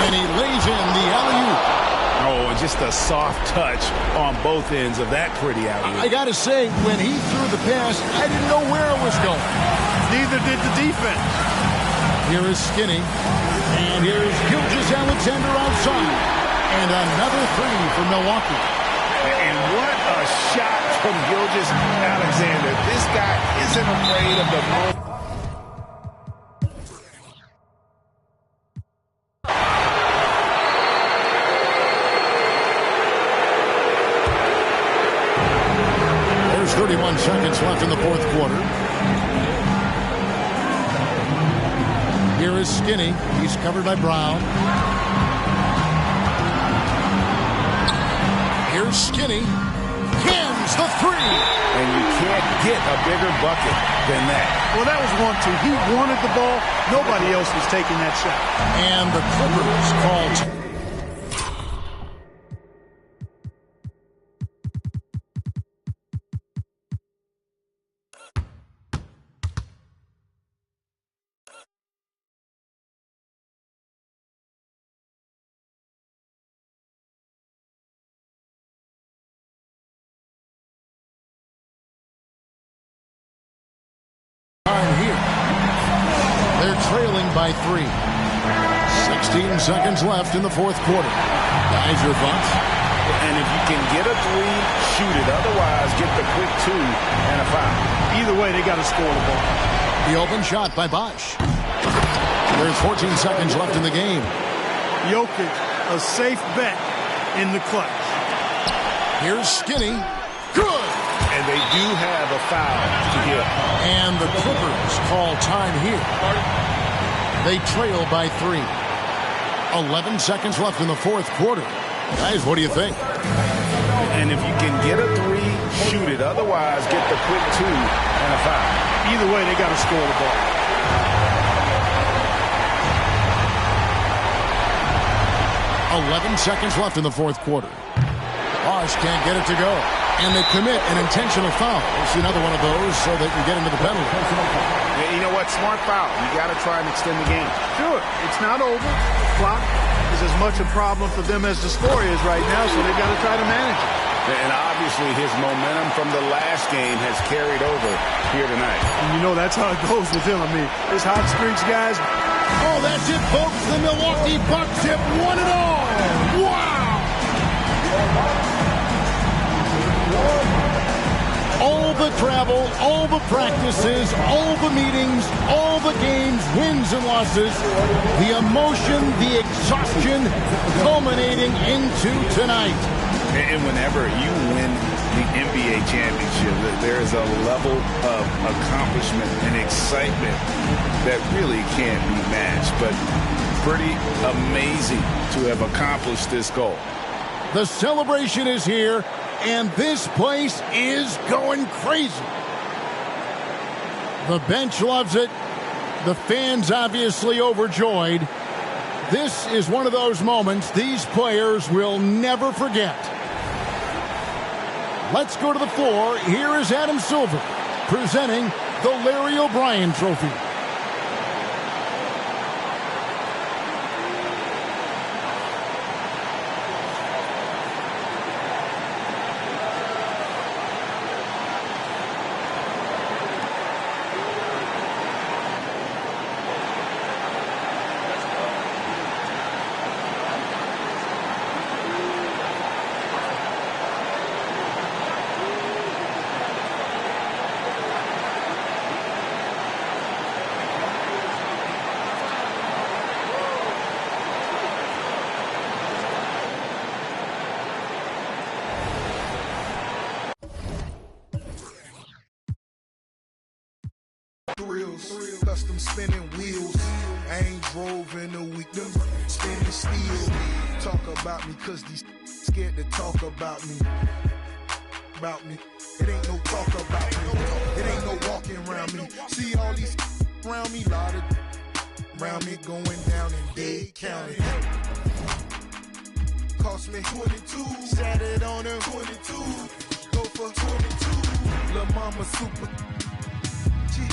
And he lays in the alley-oop. Oh, just a soft touch on both ends of that pretty alley-oop. I got to say, when he threw the pass, I didn't know where it was going. Neither did the defense. Here is Skinny. And here's Gilgeous-Alexander outside. And another 3 for Milwaukee. And what a shot from Gilgeous-Alexander. This guy isn't afraid of the moment. 31 seconds left in the fourth quarter. Here is Skinny. He's covered by Brown. Here's Skinny. Hams the three. And you can't get a bigger bucket than that. Well, that was 1-2. He wanted the ball. Nobody else was taking that shot. And the Clippers called. They're trailing by 3. 16 seconds left in the fourth quarter. Guys, your thoughts? And if you can get a three, shoot it. Otherwise, get the quick 2 and a foul. Either way, they got to score the ball. The open shot by Bosch. There's 14 seconds left in the game. Jokic, a safe bet in the clutch. Here's Skinny. Good. And they do have a foul to get. And the Clippers call time here. They trail by 3. 11 seconds left in the fourth quarter. Guys, what do you think? And if you can get a three, shoot it. Otherwise, get the quick 2 and a foul. Either way, they got to score the ball. Seconds left in the fourth quarter. Bosch can't get it to go. And they commit an intentional foul. It's another one of those so they can get into the penalty. Yeah, you know what? Smart foul. You got to try and extend the game. Sure. It's not over. Clock is as much a problem for them as the score is right now, so they got to try to manage it. And obviously his momentum from the last game has carried over here tonight. And you know that's how it goes with him. I mean, his hot streaks, guys. Oh, that's it, folks. The Milwaukee Bucks have won it all. Wow! All the travel, all the practices, all the meetings, all the games, wins and losses, the emotion, the exhaustion culminating into tonight. And whenever you win the NBA championship, there is a level of accomplishment and excitement that really can't be matched. But pretty amazing to have accomplished this goal. The celebration is here, and this place is going crazy. The bench loves it. The fans obviously overjoyed. This is one of those moments these players will never forget. Let's go to the floor. Here is Adam Silver presenting the Larry O'Brien Trophy. Custom spinning wheels. I ain't drove in a week. Them spinning steel. Talk about me, cause these scared to talk about me. About me. It ain't no talk about me. It ain't no walking around me. See all these around me, lot of around me going down in Dade County. Cost me 22. Sat it on him 22. Go for 22. Lil' mama super.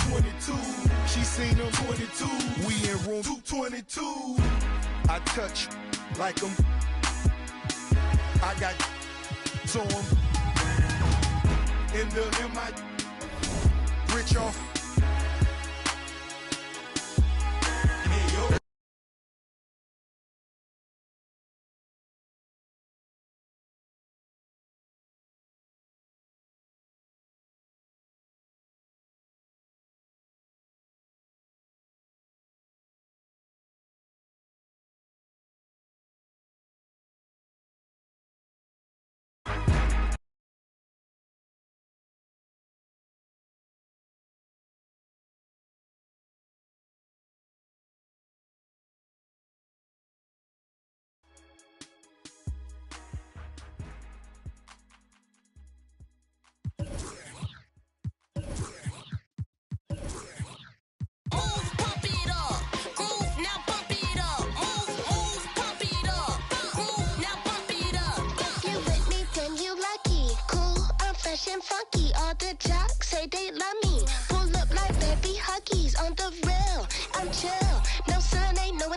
22, she seen him 22. We in room 222. I touch like him. I got to him. In my rich off.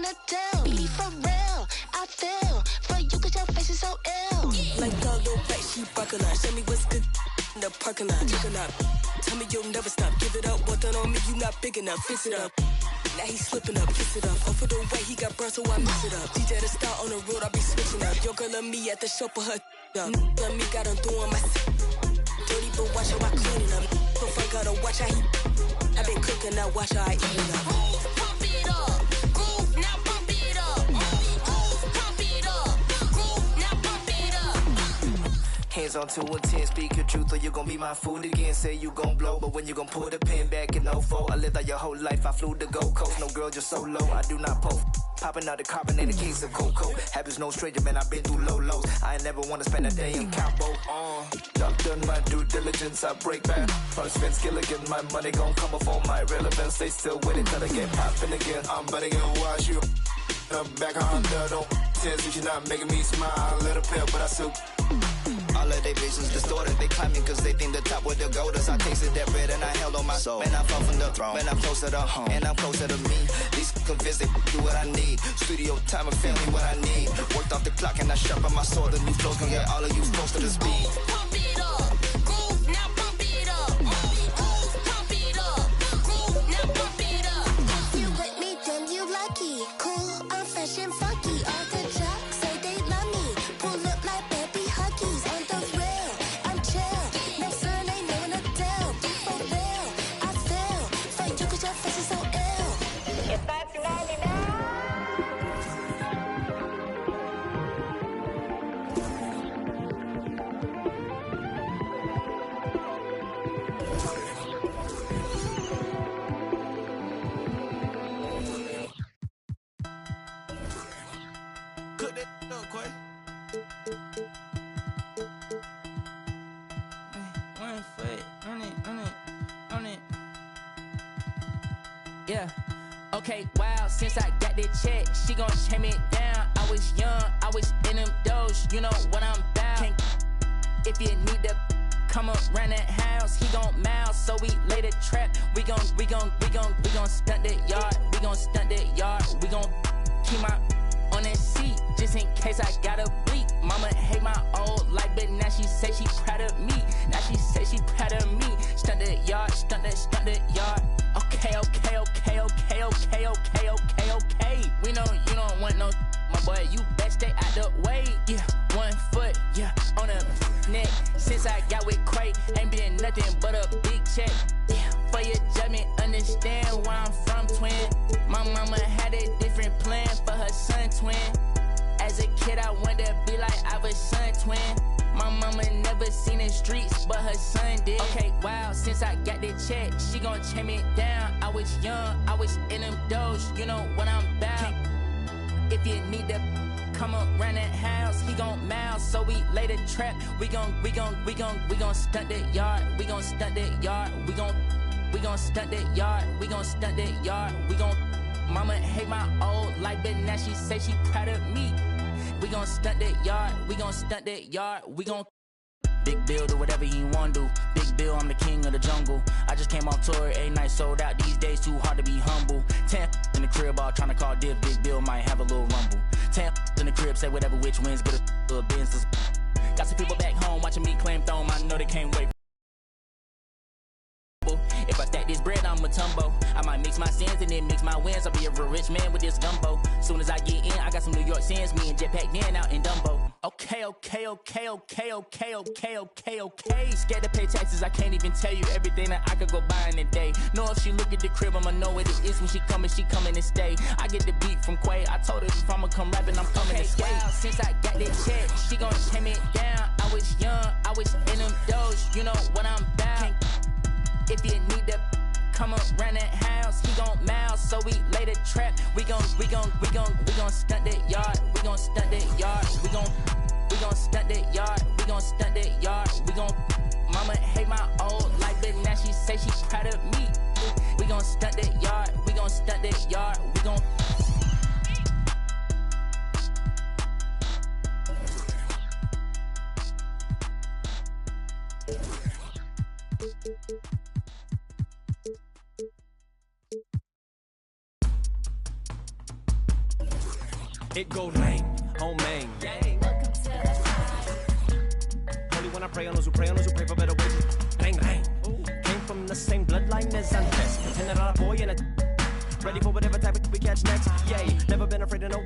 wanna tell. Be for real, I feel for you cause your face is so ill. Like a little back, she buckle up. Show me what's good in the parking lot. Looking up. Tell me you'll never stop. Give it up. What done on me, you not big enough. Fix it up. Now he slipping up, kiss it up. Off of the way he got burned, so I mix it up. DJ the star on the road, I be switching up. Your girl and me at the show for her up. Love me, got him doing my dirty, but watch how I clean it up. Prefer gotta watch how he. I been cooking, now watch how I eat it up. Pump it up, groove, now pump it up. Pump it up, groove, now pump it up. Hands on 210, speak your truth or you gon' be my food again. Say you gon' blow, but when you gon' pull the pin back in 04. I lived out your whole life, I flew the Gold Coast. No girl, just so low, I do not post. Popping out the carbonated case of cocoa. Habits no stranger, man, I've been through low lows. I ain't never wanna spend a day in Cabo. I've done my due diligence, I break back. First Vince Gilligan, my money gon' come before my relevance. They still with it till they get poppin' again. I'm better gonna watch you. Back on the don't test if you're not making me smile. A little pale, but I still. All of their visions distorted. They climbing cause they think the top where they'll go. I tasted that bread and I held on my soul. Man, I fell from the throne. Man, I'm closer to home. And I'm closer to me. These convinced they do what I need. Studio time and family what I need. Worked off the clock and I sharpen my sword. The new flows gon' get all of you close to the speed. Pump it up, groove, now pump it up. Pump it up, groove, now pump it up. You with me, then you lucky. Cool, I'm fresh and funky. All the jocks say they love me. Pull up like baby huggies. On the real, I'm chill. No son ain't knowing a deal. Be for real, I feel for you cause your face is so ill. If that's not enough. Cook that up, Quay. One foot on it. Yeah. Okay, wow, since I got that check, she gon' chain me down. I was young, I was in them doors, you know what I'm about. If you need to come around that house, he gon' mouse, so we lay the trap. We gon' stunt that yard, we gon' stunt that yard, we gon' keep my on that seat, just in case I gotta bleep. Mama hate my old life, but now she say she proud of me. Now she say she proud of me. Stunt that yard, stunt that yard. Okay. We know you don't want no, my boy. You best stay out the way. Yeah, 1 foot, yeah, on the neck. Since I got with Quay, ain't been nothing but a big check. Yeah, for your judgment, understand where I'm from, twin. My mama had a different plan for her son, twin. As a kid, I wanted to be like I was son, twin. My mama never seen the streets, but her son did. Okay, wow, since I got the check, she gon' chain me down. I was young, I was in them doors, you know what I'm about. If you need to come around that house, he gon' mouse, so we lay the trap. We gon' stunt that yard, we gon' stunt that yard, we gon' stunt that yard, we gon' stunt that yard, we gon' Mama hate my old life, but now she say she proud of me. We gon' stunt that yard, we gon' stunt that yard, we gon' Big Bill, do whatever he wanna do. Big Bill, I'm the king of the jungle. I just came off tour, 8 nights sold out. These days too hard to be humble. 10 in the crib, all tryna call div. Big Bill might have a little rumble. 10 in the crib, say whatever which wins, get a little business. Got some people back home watching me claim throne. I know they can't wait. If I stack this bread, I'm a tumbo. I might mix my sins and then mix my wins. I'll be a real rich man with this gumbo. Soon as I get in, I got some New York sins. Me and Jetpack Dan out in Dumbo. Okay. Scared to pay taxes, I can't even tell you everything that I could go buy in a day. Know if she look at the crib, I'ma know what it is when she coming to stay. I get the beat from Quay. I told her if I'ma come rapping, I'm coming to skate. Wow, since I got that check, she gon' chain me down. I was young, I was in them doors. You know what I'm about. If you need to come around that house, he gon' mouse, so we lay the trap. We gon' stunt that yard. We gon' stunt that yard. We gon' stunt that yard. We gon' stunt that yard. We gon' Mama hate my old life, but now she say she proud of me. We gon' stunt that yard. We gon' stunt that yard. We gon' It go rain on Main. Only when I pray on those who pray for better wages. Rain, rain. Came from the same bloodline as Andres. Pretending I'm a boy in a ready for whatever type of we catch next. Yay, never been afraid of no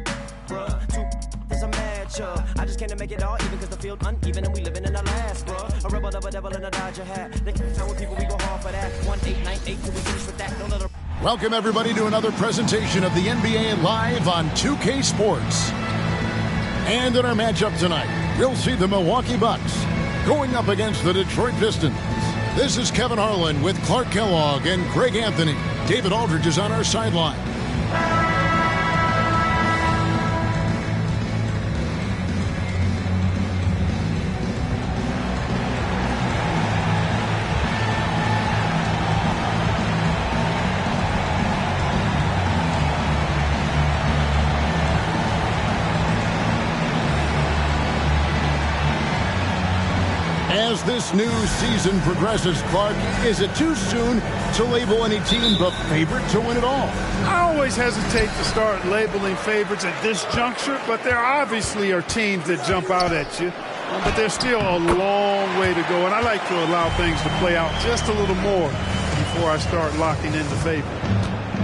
bruh. Two is a match, I just can't make it all even cause the field uneven and we living in the last, bruh. A rebel of a devil in a Dodger hat. They time with people, we go hard for that. 1898 till we finish with that. No other. Welcome everybody to another presentation of the NBA live on 2K Sports. And in our matchup tonight, we'll see the Milwaukee Bucks going up against the Detroit Pistons. This is Kevin Harlan with Clark Kellogg and Greg Anthony. David Aldridge is on our sideline. As this new season progresses, Clark, is it too soon to label any team the favorite to win it all? I always hesitate to start labeling favorites at this juncture, but there obviously are teams that jump out at you. But there's still a long way to go, and I like to allow things to play out just a little more before I start locking in the favorite.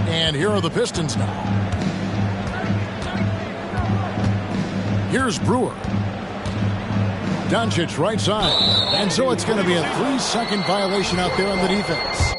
And here are the Pistons now. Here's Brewer. Doncic right side. And so it's going to be a 3-second violation out there on the defense.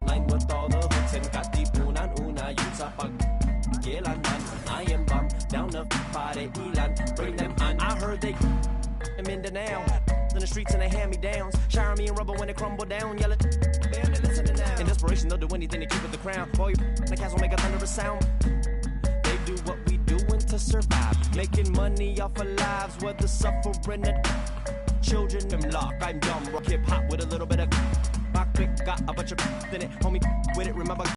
Line with all the hooks and got deep una use up a I am bum down the party Elan bring them on. I heard they I'm in the now in the streets and they hand me downs, shower me in rubber when they crumble down, yelling damn they listening now. In desperation they'll do anything to keep with the crown. Boy, the cats will make a thunderous sound. They do what we doing to survive, making money off of lives, whether suffering or children. I'm locked, I'm dumb, rock hip hop with a little bit of my click got a bunch of in it, homie with it. Remember.